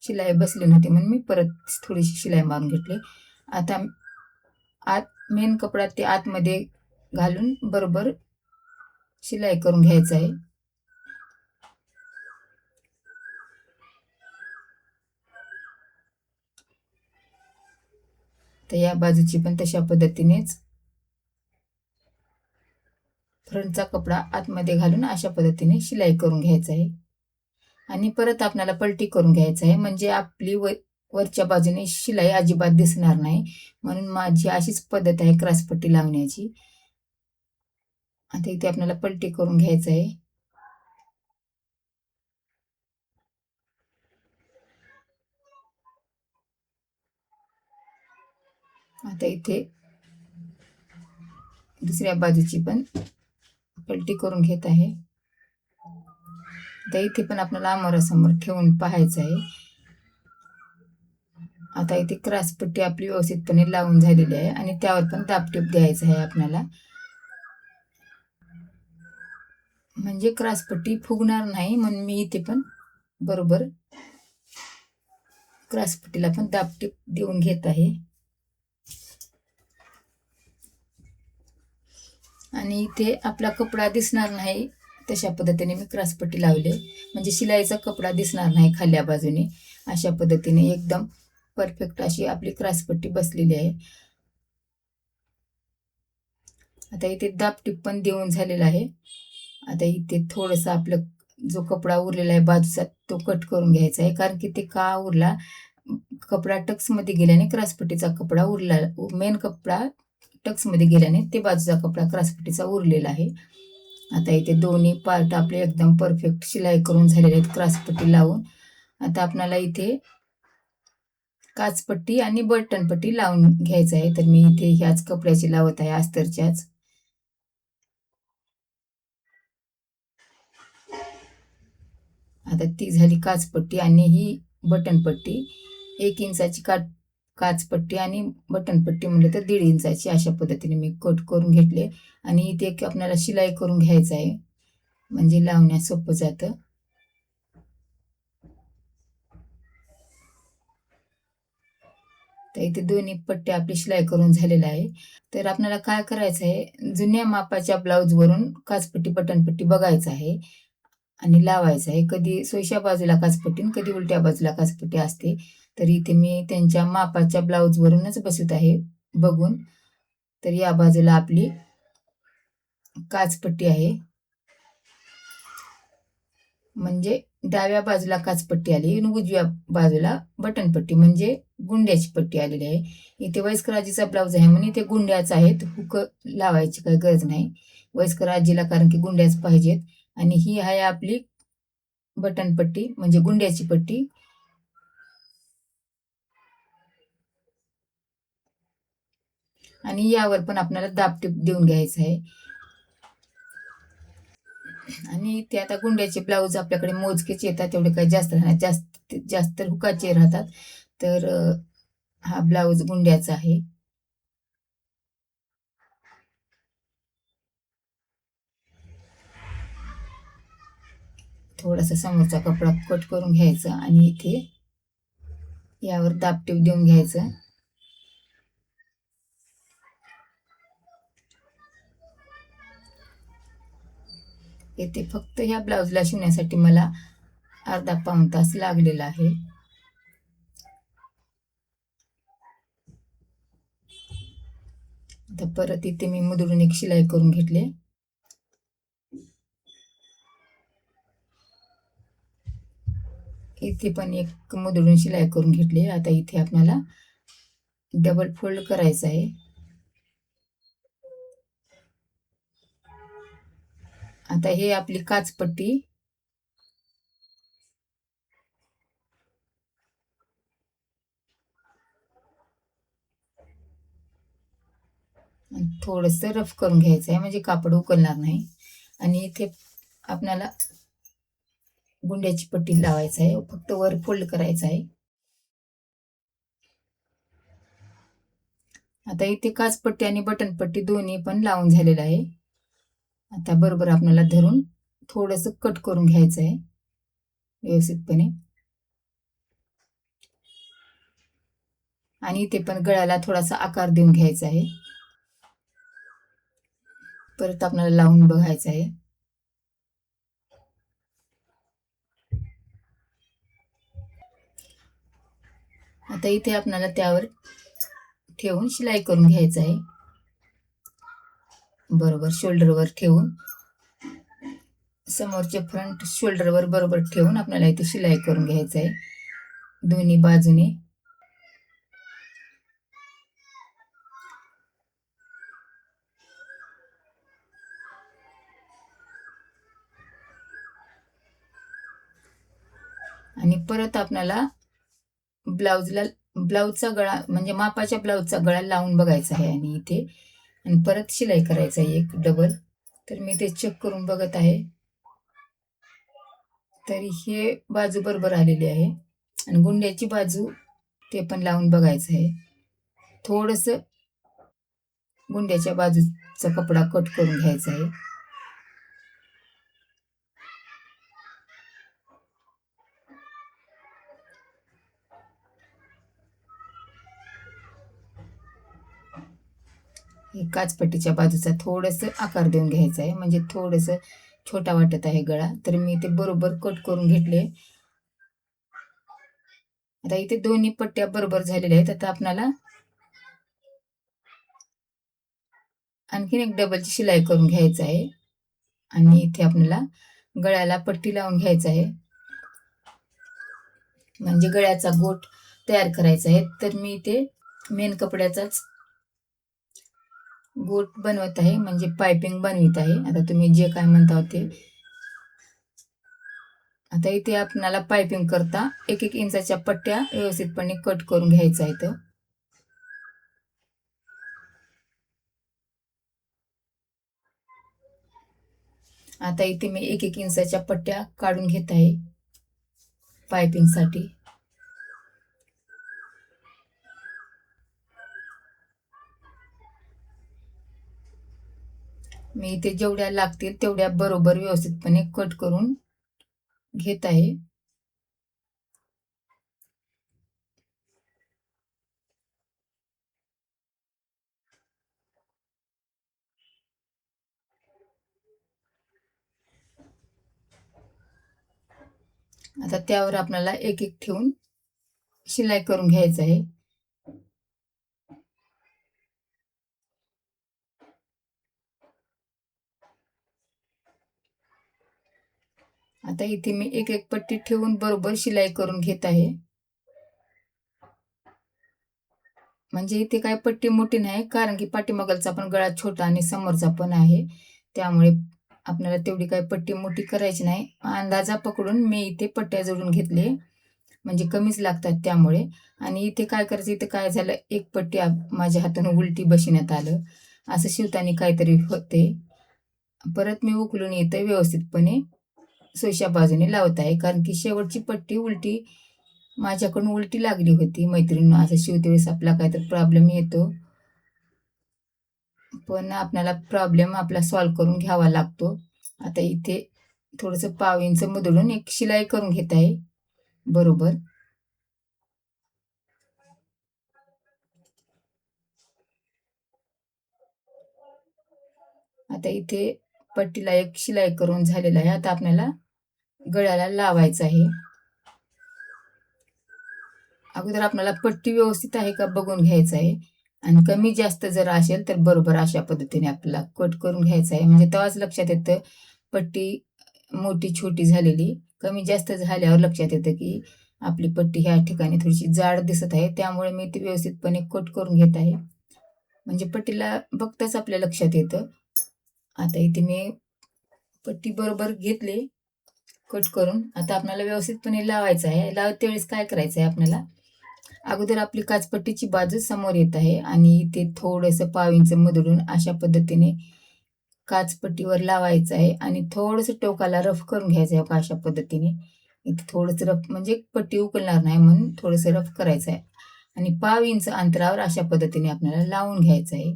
शिलाई बसली नव्हती म्हणून मी परत थोडीशी शिलाई मारून घेतली. आता आत मेन कपडा ते आतमध्ये घालून बरोबर शिलाई करून घ्यायचं आहे. तर या बाजूची पण तशा पद्धतीनेच फ्रंटचा कपडा आतमध्ये घालून अशा पद्धतीने शिलाई करून घ्यायचा आहे. आणि परत आपल्याला पलटी करून घ्यायचं आहे, म्हणजे आपली वरच्या बाजूने शिलाई अजिबात दिसणार नाही. म्हणून माझी अशीच पद्धत आहे क्रॉसपट्टी लावण्याची. आता इथे आपल्याला पलटी करून घ्यायचं आहे. आता इथे दुसऱ्या बाजूची पण पलटी करून घेत आहे. आता इथे पण आपल्याला आमोरासमोर ठेवून पाहायचं आहे. आता इथे क्रॉसपट्टी आपली व्यवस्थितपणे लावून झालेली आहे आणि त्यावर पण दाबटीप द्यायचं आहे आपल्याला, म्हणजे क्रॉसपट्टी फुगणार नाही. म्हणून मी इथे पण बरोबर क्रॉसपट्टीला पण दाबटीप देऊन घेत आहे. आणि इथे आपला कपडा दिसणार नाही तशा पद्धतीने मी क्रॉसपट्टी लावले, म्हणजे शिलाईचा कपडा दिसणार नाही खाल्या बाजूने. अशा पद्धतीने एकदम परफेक्ट अशी आपली क्रॉसपट्टी बसलेली आहे. आता इथे दाबटीप पण देऊन झालेला आहे. आता इथे थोडंसं आपलं जो कपडा उरलेला आहे बाजूचा तो कट करून घ्यायचा आहे, कारण की ते का उरला, कपडा टक्समध्ये गेल्याने क्रॉसपट्टीचा कपडा उरला, मेन कपडा टक्समध्ये गेल्याने ते बाजूचा कपडा क्रॉसपट्टीचा उरलेला आहे. आता इथे दोन्ही पार्ट आपले एकदम परफेक्ट शिलाई करून झालेले आहेत क्रॉसपट्टी लावून. आता आपल्याला इथे काचपट्टी आणि बटनपट्टी लावून घ्यायचं आहे. तर मी इथे ह्याच कपड्याची लावत आहे, अस्तरच्याच. आता ती झाली काचपट्टी आणि ही बटनपट्टी. 1 इंचाची काचपट्टी आणि बटनपट्टी म्हणलं तर 1.5 इंचाची. अशा पद्धतीने मी कट करून घेतले आणि इथे एक आपल्याला शिलाई करून घ्यायचं आहे, म्हणजे लावण्यास सोपं जातं. तर इथे दोन्ही पट्ट्या आपली शिलाई करून झालेलं आहे. तर आपल्याला काय करायचं आहे, जुन्या मापाच्या ब्लाऊजवरून काचपट्टी बटनपट्टी बघायचं आहे आणि लावायचं आहे. कधी सोयीच्या बाजूला काचपट्टी आणि कधी उलट्या बाजूला काचपट्टी असते. तर इथे मी त्यांच्या मापाच्या ब्लाऊजवरूनच बसवत आहे बघून. तर या बाजूला आपली काचपट्टी आहे, म्हणजे डाव्या बाजूला काचपट्टी आली आणि उजव्या बाजूला बटन पट्टी म्हणजे गुंड्याची पट्टी आलेली आहे. इथे वयस्कर आजीचा ब्लाऊज आहे म्हणून इथे गुंड्याच आहेत, हुक लावायची काही गरज नाही वयस्कर आजीला, कारण की गुंड्याच पाहिजेत. आणि ही आहे आपली बटन पट्टी म्हणजे गुंड्याची पट्टी. आणि यावर पण आपल्याला दाबटीप देऊन घ्यायचं आहे. आणि ते आता गुंड्याचे ब्लाऊज आपल्याकडे मोजकेच येतात, तेवढे काही जास्त राहणार, जास्त जास्त हुकाचे राहतात. तर हा ब्लाऊज गुंड्याचा आहे. थोडासा समोरचा कपडा कट करून घ्यायचा आणि इथे यावर दाबटीप देऊन घ्यायचं. येथे फक्त ह्या ब्लाऊजला शिवण्यासाठी मला अर्धा पाऊण तास लागलेला आहे. आता परत इथे मी मधून एक शिलाई करून घेतले. इथे पण एक मधून शिलाई करून घेतली. आता इथे आपल्याला डबल फोल्ड करायचं आहे. आता हे आपली काचपट्टी थोडस रफ करून घ्यायचं आहे म्हणजे कापड उकलणार नाही. आणि इथे आपल्याला गुंड्याची पट्टी लावायचं आहे, फक्त वर फोल्ड करायचं आहे. आता इथे काचपट्टी आणि बटन पट्टी दोन्ही पण लावून झालेलं आहे. आता बरोबर आपल्याला धरून थोडस कट करून घ्यायचं आहे व्यवस्थितपणे. आणि इथे पण गळ्याला थोडासा आकार देऊन घ्यायचा आहे. परत आपल्याला लावून बघायचं आहे. आता इथे आपल्याला त्यावर ठेवून शिलाई करून घ्यायचं आहे. बरोबर शोल्डरवर ठेवून, समोरचे फ्रंट शोल्डरवर बरोबर ठेवून आपल्याला इथे शिलाई करून घ्यायचं आहे दोन्ही बाजूने. आणि परत आपल्याला ब्लाऊजचा गळा म्हणजे मापाच्या ब्लाऊजचा गळा लावून बघायचा आहे आणि इथे आणि परत शिलाई करायचा आहे एक डबल. तर मी ते चेक करून बघत आहे. तरी हे बाजू बरोबर आलेली आहे आणि गुंड्याची बाजू ते पण लावून बघायचं आहे. थोडस गुंड्याच्या बाजूचा कपडा कट करून घ्यायचा आहे. काचपट्टीच्या बाजूचा थोडस आकार देऊन घ्यायचा आहे म्हणजे थोडस छोटा वाटत आहे गळा, तर मी ते बरोबर कट करून घेतले. आता इथे दोन्ही पट्ट्या बरोबर झालेल्या आहेत. आता आपल्याला आणखीन एक डबलची शिलाई करून घ्यायचं आहे आणि इथे आपल्याला गळ्याला पट्टी लावून घ्यायचं आहे म्हणजे गळ्याचा गोट तयार करायचा आहे. तर मी इथे मेन कपड्याचाच गोट बनवत आहे म्हणजे पायपिंग बनवित आहे. आता तुम्ही जे काय म्हणता ते. आता इथे आपल्याला पायपिंग करता 1-1 इंचाच्या पट्ट्या व्यवस्थितपणे कट करून घ्यायचा आहे. आता इथे मी 1-1 इंचाच्या पट्ट्या काढून घेत आहे पायपिंगसाठी. मी इथे जेवढ्या लागतील तेवढ्या बरोबर व्यवस्थितपणे कट करून घेत आहे. आता त्यावर आपल्याला 1-1 ठेवून शिलाई करून घ्यायचं आहे. आता इथे मी एक एक पट्टी ठेवून बरोबर शिलाई करून घेत आहे. म्हणजे इथे काय पट्टी मोठी नाही, कारण की पाठीमागलचा पण गळा छोटा आणि समोरचा पण आहे, त्यामुळे आपल्याला तेवढी काही पट्टी मोठी करायची नाही. अंदाजा पकडून मी इथे पट्ट्या जोडून घेतले, म्हणजे कमीच लागतात त्यामुळे. आणि इथे काय करायचं, इथे काय झालं, एक पट्टी माझ्या हातून उलटी बसवण्यात आलं, असं शिवताना काहीतरी होते. परत मी उकलून येते व्यवस्थितपणे सोयीच्या बाजूने लावत आहे, कारण की शेवटची पट्टी उलटी माझ्याकडून उलटी लागली होती. मैत्रिणीनं असं शिवते वेळेस आपला काहीतरी प्रॉब्लेम येतो, पण आपल्याला प्रॉब्लेम आपला सॉल्व्ह करून घ्यावा लागतो. आता इथे थोडंसं पाव इंच मधून एक शिलाई करून घेत आहे बरोबर. आता इथे पट्टीला एक शिलाई करून झालेला आहे. आता आपल्याला गळ्याला लावायचं आहे. अगोदर आपल्याला पट्टी व्यवस्थित आहे का बघून घ्यायचं आहे, आणि कमी जास्त जर असेल तर बरोबर अशा पद्धतीने आपल्याला कट करून घ्यायचं आहे. म्हणजे तेव्हाच लक्षात येतं पट्टी मोठी छोटी झालेली. कमी जास्त झाल्यावर लक्षात येतं की आपली पट्टी ह्या ठिकाणी थोडीशी जाड दिसत आहे, त्यामुळे मी ती व्यवस्थितपणे कट करून घेत आहे. म्हणजे पट्टीला बघताच आपल्या लक्षात येतं. आता इथे मी पट्टी बरोबर घेतली कट करून. आता आपल्याला व्यवस्थितपणे लावायचं आहे. लावते वेळेस काय करायचं आहे आपल्याला, अगोदर आपली काचपट्टीची बाजू समोर येत आहे आणि इथे थोडंसं पाव इंच मधून अशा पद्धतीने काचपट्टीवर लावायचं आहे आणि थोडंसं टोकाला रफ करून घ्यायचं आहे अशा पद्धतीने. इथे थोडंसं रफ म्हणजे पट्टी उकलणार नाही म्हणून थोडंसं रफ करायचं आहे, आणि पाव इंच अंतरावर अशा पद्धतीने आपल्याला लावून घ्यायचं आहे.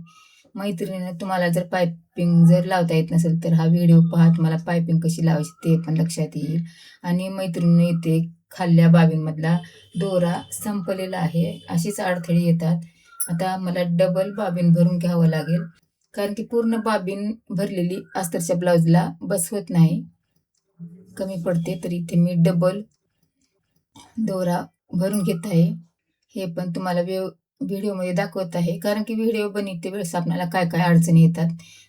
मैत्रिणीनं तुम्हाला जर पायपिंग जर लावता येत नसेल तर हा व्हिडिओ पहा, तुम्हाला पायपिंग कशी लावायची ते पण लक्षात येईल. आणि मैत्रिणीनं इथे खाल्ल्या बाबींमधला दोरा संपलेला आहे, अशीच अडथळे येतात. आता मला डबल बाबीन भरून घ्यावं लागेल, कारण की पूर्ण बाबीन भरलेली अस्तरच्या ब्लाऊजला बसवत नाही, कमी पडते. तर इथे मी डबल दोरा भरून घेत आहे. हे पण तुम्हाला व्हिडिओमध्ये दाखवत आहे, कारण की व्हिडिओ बनवते वेळेस आपल्याला काय काय अडचणी येतात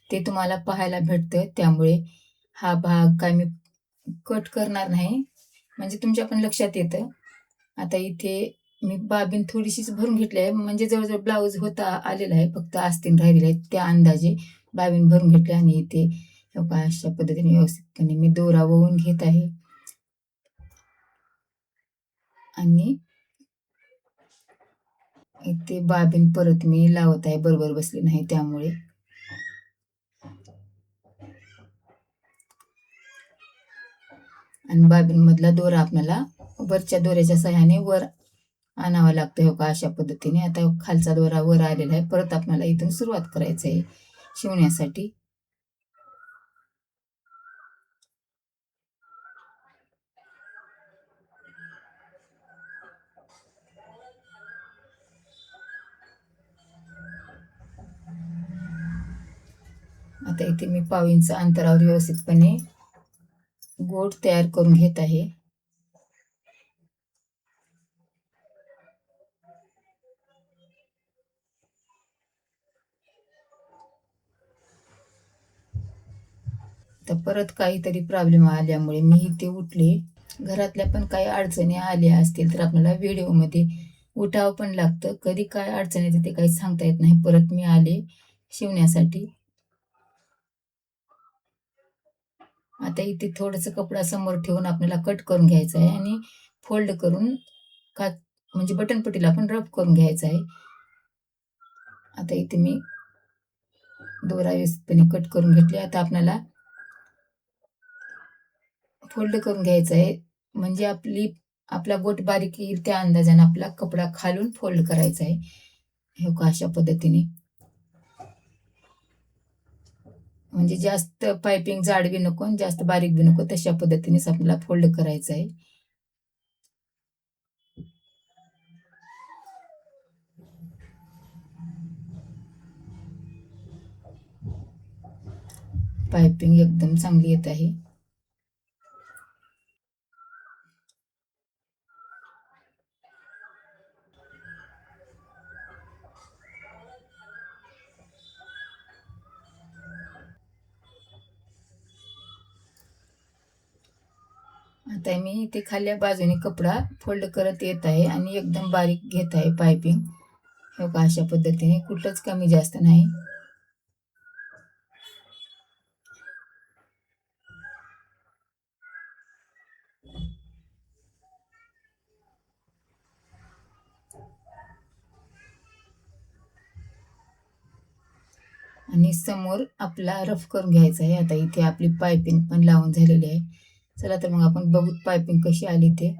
ते तुम्हाला पाहायला भेटतं. त्यामुळे हा भाग काय मी कट करणार नाही, म्हणजे तुमच्या पण लक्षात येतं. आता इथे मी बाबीन थोडीशीच भरून घेतली आहे, म्हणजे जवळजवळ ब्लाऊज होता आलेला आहे, फक्त आस्तीन राहिलेले आहेत, त्या अंदाजे बाबीन भरून घेतले. आणि इथे अशा पद्धतीने व्यवस्थितपणे मी दोरा वळून घेत आहे आणि इथे बाबीन परत मी लावत आहे, बरोबर बसली नाही त्यामुळे. आणि बाबीनमधला दोरा आपल्याला वरच्या दोऱ्याच्या सहाय्याने वर आणावा लागतो, हो का, अशा पद्धतीने. आता खालचा दोरा वर आलेला आहे, परत आपल्याला इथून सुरुवात करायचं आहे शिवण्यासाठी. आता इथे मी पाव इंच अंतरावर व्यवस्थितपणे गोट तयार करून घेत आहे. तर परत काहीतरी प्रॉब्लेम आल्यामुळे मी इथे उठले. घरातल्या पण काही अडचणी आल्या असतील तर आपल्याला व्हिडिओमध्ये उठावं पण लागतं. कधी काय अडचण येते ते काही सांगता येत नाही. परत मी आले शिवण्यासाठी. आता इथे थोडंसं कपडा समोर ठेवून आपल्याला कट करून घ्यायचं आहे आणि फोल्ड करून का म्हणजे बटनपट्टीला आपण रफ करून घ्यायचं आहे. आता इथे मी दोरा व्यवस्थितपणे कट करून घेतले. आता आपल्याला फोल्ड करून घ्यायचं आहे, म्हणजे आपला गोट बारीक येईल त्या अंदाजाने आपला कपडा खालून फोल्ड करायचा आहे, हे का अशा पद्धतीने. म्हणजे जास्त पायपिंग जाड बी नको आणि जास्त बारीक बी नको, तशा पद्धतीनेच आपल्याला फोल्ड करायचं आहे. पायपिंग एकदम चांगली येत आहे. आता मी इथे खाल्ल्या बाजूने कपडा फोल्ड करत येत आहे आणि एकदम बारीक घेत आहे पायपिंग. हो का, अशा पद्धतीने कुठंच कमी जास्त नाही. आणि समोर आपला रफ करून घ्यायचा आहे. आता इथे आपली पायपिंग पण लावून झालेली आहे. चला तर मग आपण बघू पायपिंग कशी आली ते.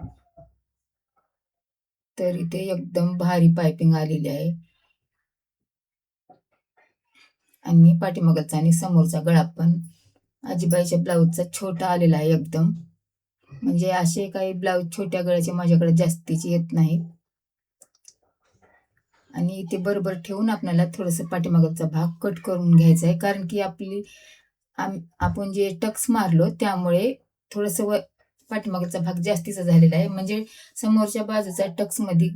तर इथे एकदम भारी पायपिंग आलेली आहे आणि पाठीमागचा आणि समोरचा गळा पण आजीबाईच्या ब्लाऊजचा छोटा आलेला आहे एकदम. म्हणजे असे काही ब्लाऊज छोट्या गळ्याचे माझ्याकडे जास्तीचे येत नाहीत. आणि इथे बरोबर ठेवून आपल्याला थोडंसं पाठीमागचा भाग कट करून घ्यायचा आहे, कारण की आपण जे टक्स मारलो त्यामुळे थोडंसं पाठीमागचा भाग जास्तीचा झालेला आहे. म्हणजे समोरच्या बाजूचा टक्स मध्ये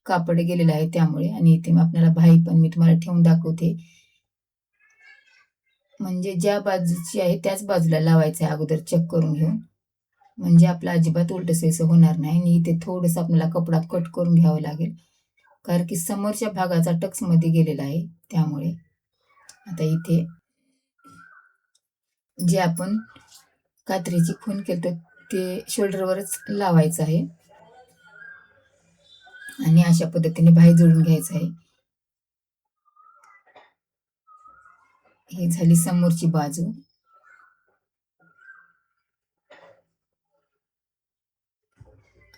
कापड गेलेला आहे त्यामुळे. आणि इथे मी आपल्याला भाई पण मी तुम्हाला ठेवून दाखवते. म्हणजे ज्या बाजूची आहे त्याच बाजूला लावायचं आहे अगोदर चेक करून घेऊन, म्हणजे आपला अजिबात उलटसुलट होणार नाही. आणि इथे थोडंसं आपल्याला कपडा कट करून घ्यावा लागेल, कारण की समोरच्या भागाचा टक्स मध्ये गेलेला आहे त्यामुळे. आता इथे जे आपण कात्रीची खून केलं ते शोल्डरवरच लावायचं आहे आणि अशा पद्धतीने भाई जोडून घ्यायचं आहे. ही झाली समोरची बाजू.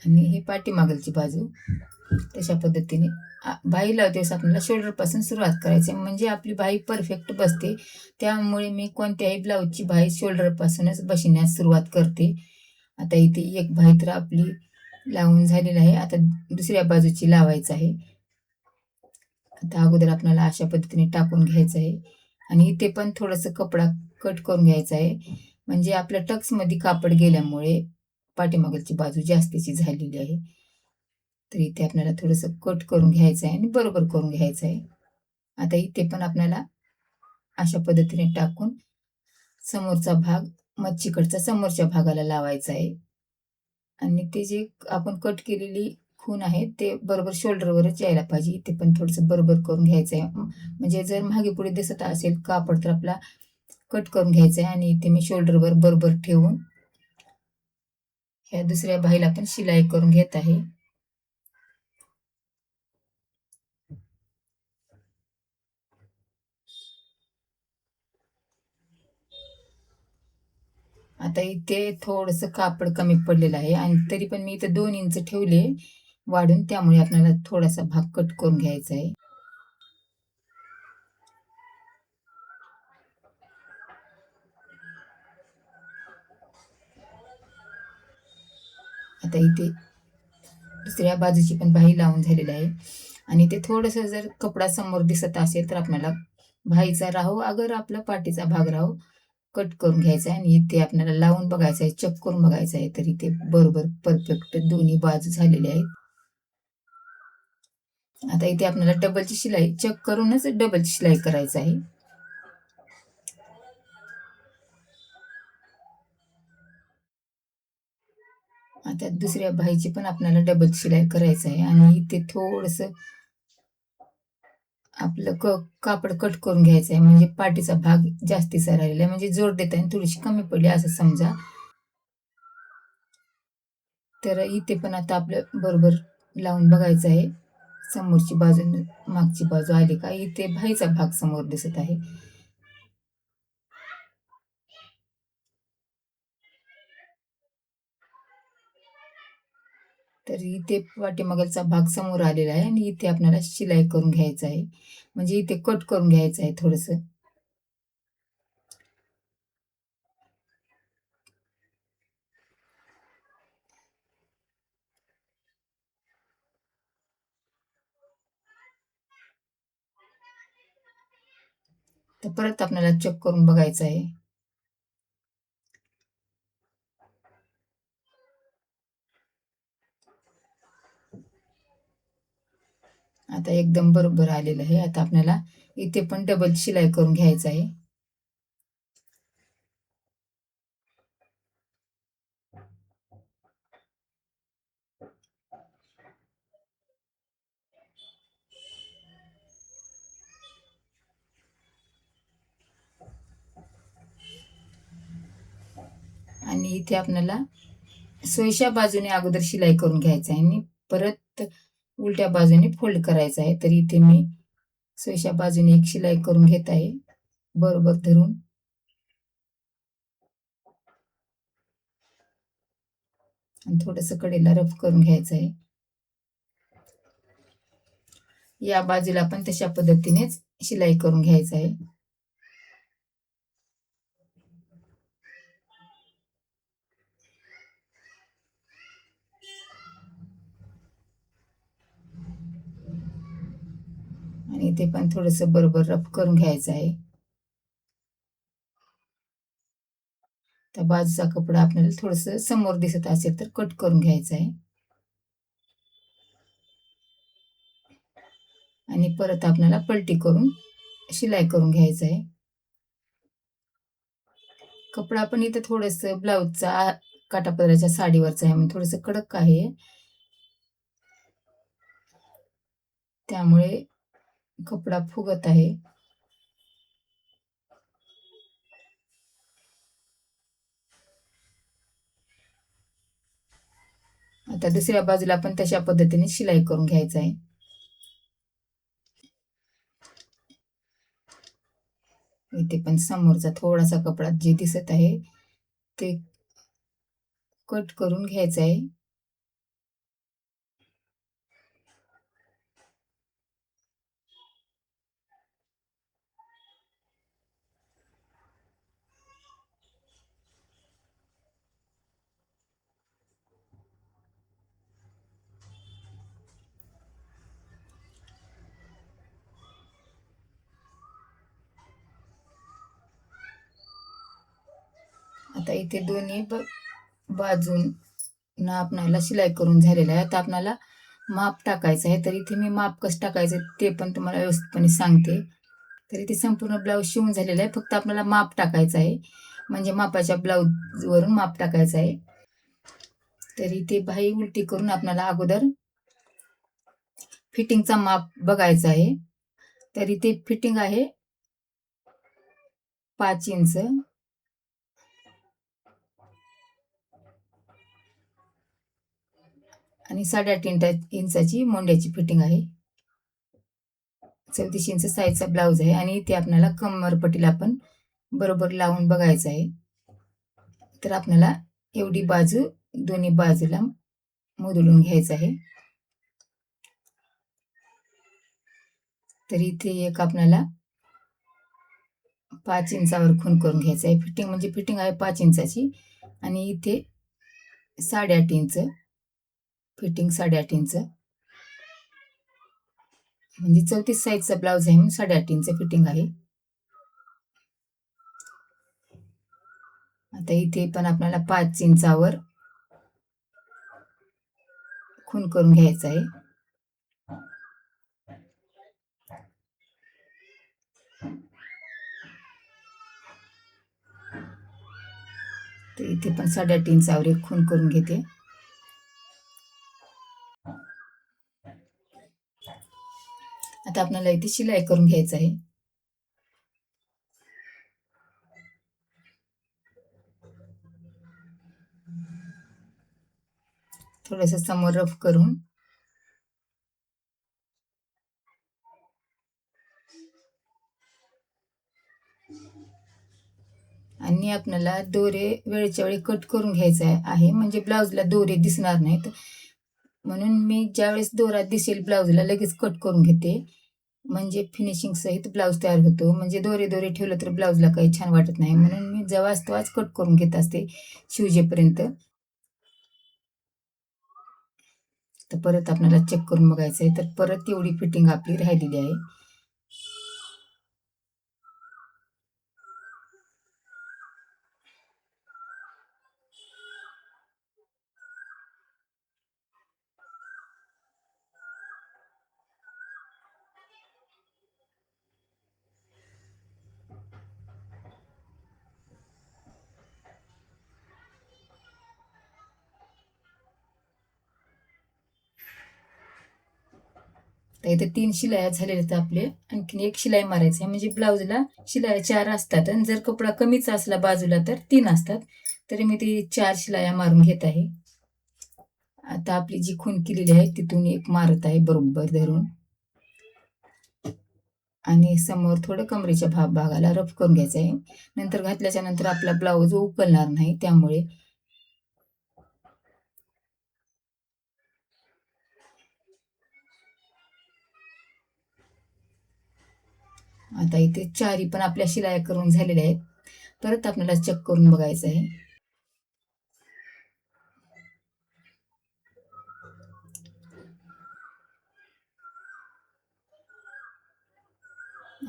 आणि ही पाठीमागलची बाजू. तशा पद्धतीने भाई लावतेस आपल्याला शोल्डर पासून सुरुवात करायची, म्हणजे आपली भाई परफेक्ट बसते. त्यामुळे मी कोणत्याही ब्लाऊजची भाई शोल्डर पासूनच बसण्यास सुरुवात करते. आता इथे एक भाई तर आपली लावून झालेली आहे. आता दुसऱ्या बाजूची लावायचं आहे. आता अगोदर आपल्याला अशा पद्धतीने टाकून घ्यायचं आहे आणि इथे पण थोडंसं कपडा कट करून घ्यायचा आहे, म्हणजे आपल्या टक्स मध्ये कापड गेल्यामुळे पाठीमागची बाजू जास्तीची झालेली आहे. तर इथे आपल्याला थोडंसं कट करून घ्यायचं आहे आणि बरोबर करून घ्यायचं आहे. आता इथे पण आपल्याला अशा पद्धतीने टाकून समोरचा भाग मच्छीकडचा समोरच्या भागाला लावायचा आहे आणि ते जे आपण कट केलेली खून आहे ते बरोबर शोल्डरवरच यायला पाहिजे. इथे पण थोडंसं बरोबर करून घ्यायचं आहे, म्हणजे जर मागे पुढे दिसत असेल कापड तर आपला कट करून घ्यायचं आहे. आणि इथे मी शोल्डरवर बरोबर ठेवून ह्या दुसऱ्या बाहीला पण शिलाई करून घेत आहे. आता इथे थोडंसं कापड कमी पडलेलं आहे आणि तरी पण मी इथे 2 इंच ठेवले वाढून, त्यामुळे आपल्याला थोडासा भाग कट करून घ्यायचा आहे. आता इथे दुसऱ्या बाजूची पण बाही लावून झालेली आहे आणि ते थोडंसं जर कपडा समोर दिसत असेल तर आपल्याला भाईचा राहू अगर आपला पाठीचा भाग राहू कट करून घ्यायचा आहे. आणि इथे आपल्याला लावून बघायचं आहे, चेक करून बघायचं आहे. तर इथे बरोबर परफेक्ट दोन्ही बाजू झालेल्या आहेत. आता इथे आपल्याला डबलची शिलाई चेक करूनच डबलची शिलाई करायचं आहे. आता दुसऱ्या बाहीची पण आपल्याला डबल शिलाई करायचं आहे आणि इथे थोडंसं आपलं कापड कट करून घ्यायचं आहे, म्हणजे पाठीचा भाग जास्तीचा राहिलेला आहे, म्हणजे जोड देताना थोडीशी कमी पडली असं समजा. तर इथे पण आता आपलं बरोबर लावून बघायचं आहे, समोरची बाजू मागची बाजू आली का. इथे भाईचा भाग समोर दिसत आहे. तर इथे पाठीमागचा भाग समोर आलेला आहे आणि इथे आपल्याला शिलाई करून घ्यायचं आहे, म्हणजे इथे कट करून घ्यायचं आहे थोडंसं. तर परत आपल्याला चेक करून बघायचं आहे. आता एकदम बरोबर आलेलं आहे. आता आपल्याला इथे पण डबल शिलाई करून घ्यायचं आहे. आणि इथे आपल्याला सोयीच्या बाजूने अगोदर शिलाई करून घ्यायचं आहे आणि परत उलट्या बाजूने फोल्ड करायचं आहे. तर इथे मी सोयीच्या बाजूने एक शिलाई करून घेत आहे, बरोबर धरून. आणि थोडंसं कडेला रफ करून घ्यायचं आहे. या बाजूला पण तशा पद्धतीनेच शिलाई करून घ्यायचं आहे. आणि इथे पण थोडंसं बरोबर रफ करून घ्यायचं आहे. त्या बाजूचा कपडा आपल्याला थोडंसं समोर दिसत असेल तर कट करून घ्यायचं आहे. आणि परत आपल्याला पलटी करून शिलाई करून घ्यायचं आहे. कपडा पण इथं थोडंसं ब्लाऊजचा काठापदराच्या साडीवरचा आहे, म्हणजे थोडंसं कडक आहे, त्यामुळे कपडा फुगत आहे. आता दुसऱ्या बाजूला पण तशा पद्धतीने शिलाई करून घ्यायचं आहे. इथे पण समोरचा थोडासा कपडा जे दिसत आहे ते कट करून घ्यायचं आहे. आता इथे दोन्ही बाजून आपणाला शिलाई करून झालेलं आहे. आता आपणाला माप टाकायचं आहे. तर इथे मी माप कसं टाकायचं ते पण तुम्हाला व्यवस्थितपणे सांगते. तर इथे संपूर्ण ब्लाऊज शिवून झालेला आहे, फक्त आपल्याला माप टाकायचं आहे, म्हणजे मापाच्या ब्लाऊजवरून माप टाकायचं आहे. तर इथे बाही उलटी करून आपल्याला अगोदर फिटिंगचा माप बघायचा आहे. तर इथे फिटिंग आहे 5 इंच आणि 8.5 इंचाची मोंड्याची फिटिंग आहे. 34 इंच साईजचा ब्लाऊज आहे आणि इथे आपल्याला कमरपट्टीला पण बरोबर लावून बघायचं आहे. तर आपल्याला एवढी बाजू दोन्ही बाजूला मोदळून घ्यायचं आहे. तर इथे एक आपल्याला 5 इंचावर खूण करून घ्यायचं आहे. फिटिंग म्हणजे फिटिंग आहे 5 इंचाची आणि इथे 8.5 इंच फिटिंग, 8.5 इंच म्हणजे 34 साईजचा ब्लाऊज आहे म्हणून 8.5 इंच फिटिंग आहे. आता इथे पण आपल्याला 5 इंचावर खूण करून घ्यायचं आहे. तर इथे पण 8.5 इंचावर एक खूण करून घेते. आता आपल्याला इथे शिलाई करून घ्यायचं आहे. थोडंसं समोर रफ करून आणि आपल्याला दोरे वेळच्या वेळी कट करून घ्यायचा आहे, म्हणजे ब्लाऊजला दोरे दिसणार नाहीत. म्हणून मी ज्यावेळेस दोरा दिसेल ब्लाऊजला लगेच कट करून घेते, म्हणजे फिनिशिंग सहित ब्लाऊज तयार होतो. म्हणजे दोरे दोरे ठेवलं तर ब्लाऊजला काही छान वाटत नाही, म्हणून मी जेव्हाच तेव्हाच कट करून घेत असते शिवजेपर्यंत. तर परत आपल्याला चेक करून बघायचं आहे. तर परत एवढी फिटिंग आपली राहिलेली आहे. तर इथे 3 शिलाया झालेल्या आहेत आपले. आणखीन एक शिलाई मारायची आहे, म्हणजे ब्लाऊजला शिलाया 4 असतात आणि जर कपडा कमीच असला बाजूला तर 3 असतात. तरी मी ती 4 शिलाया मारून घेत आहे. आता आपली जी खून केलेली आहे तिथून एक मारत आहे बरोबर धरून, आणि समोर थोडं कमरेच्या भागाला रफ करून घ्यायचं आहे. नंतर घातल्याच्या नंतर आपला ब्लाऊज उकलणार नाही, त्यामुळे आता इथे 4 पण आपल्या शिलाया करून झालेल्या आहेत. परत आपल्याला चेक करून बघायचं आहे.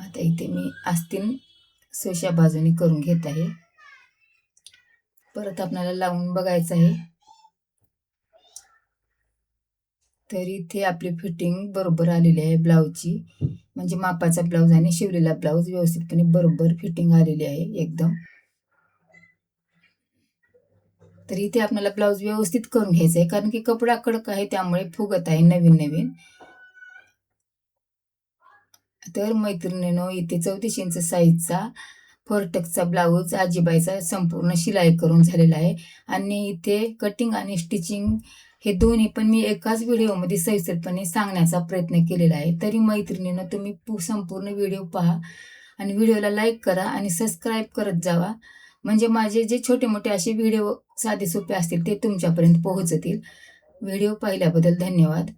आता इथे मी आस्तीन सोशा बाजूने करून घेत आहे. परत आपल्याला लावून बघायचं आहे. तर इथे आपली फिटिंग बरोबर आलेली आहे ब्लाऊजची, म्हणजे मापाचा ब्लाऊज आणि शिवलेला ब्लाऊज व्यवस्थितपणे बरोबर फिटिंग आलेली आहे एकदम. तर इथे आपल्याला ब्लाऊज व्यवस्थित करून घ्यायचं आहे, कारण की कपडा कडक आहे त्यामुळे फुगत आहे नवीन नवीन. तर मैत्रिणींनो, इथे 34 इंच साईजचा फोरटक्सचा ब्लाऊज आजीबाईचा संपूर्ण शिलाई करून झालेला आहे. आणि इथे कटिंग आणि स्टिचिंग हे दोन्ही पण मी एकाच व्हिडिओमध्ये सविस्तरपणे सांगण्याचा प्रयत्न केलेला आहे. तरी मैत्रिणींनो, तुम्ही संपूर्ण व्हिडिओ पहा आणि व्हिडिओला लाईक करा आणि सबस्क्राईब करत जावा, म्हणजे माझे जे छोटे मोठे असे व्हिडिओ साधे सोपे असतील ते तुमच्यापर्यंत पोहोचतील. व्हिडिओ पाहिल्याबद्दल धन्यवाद.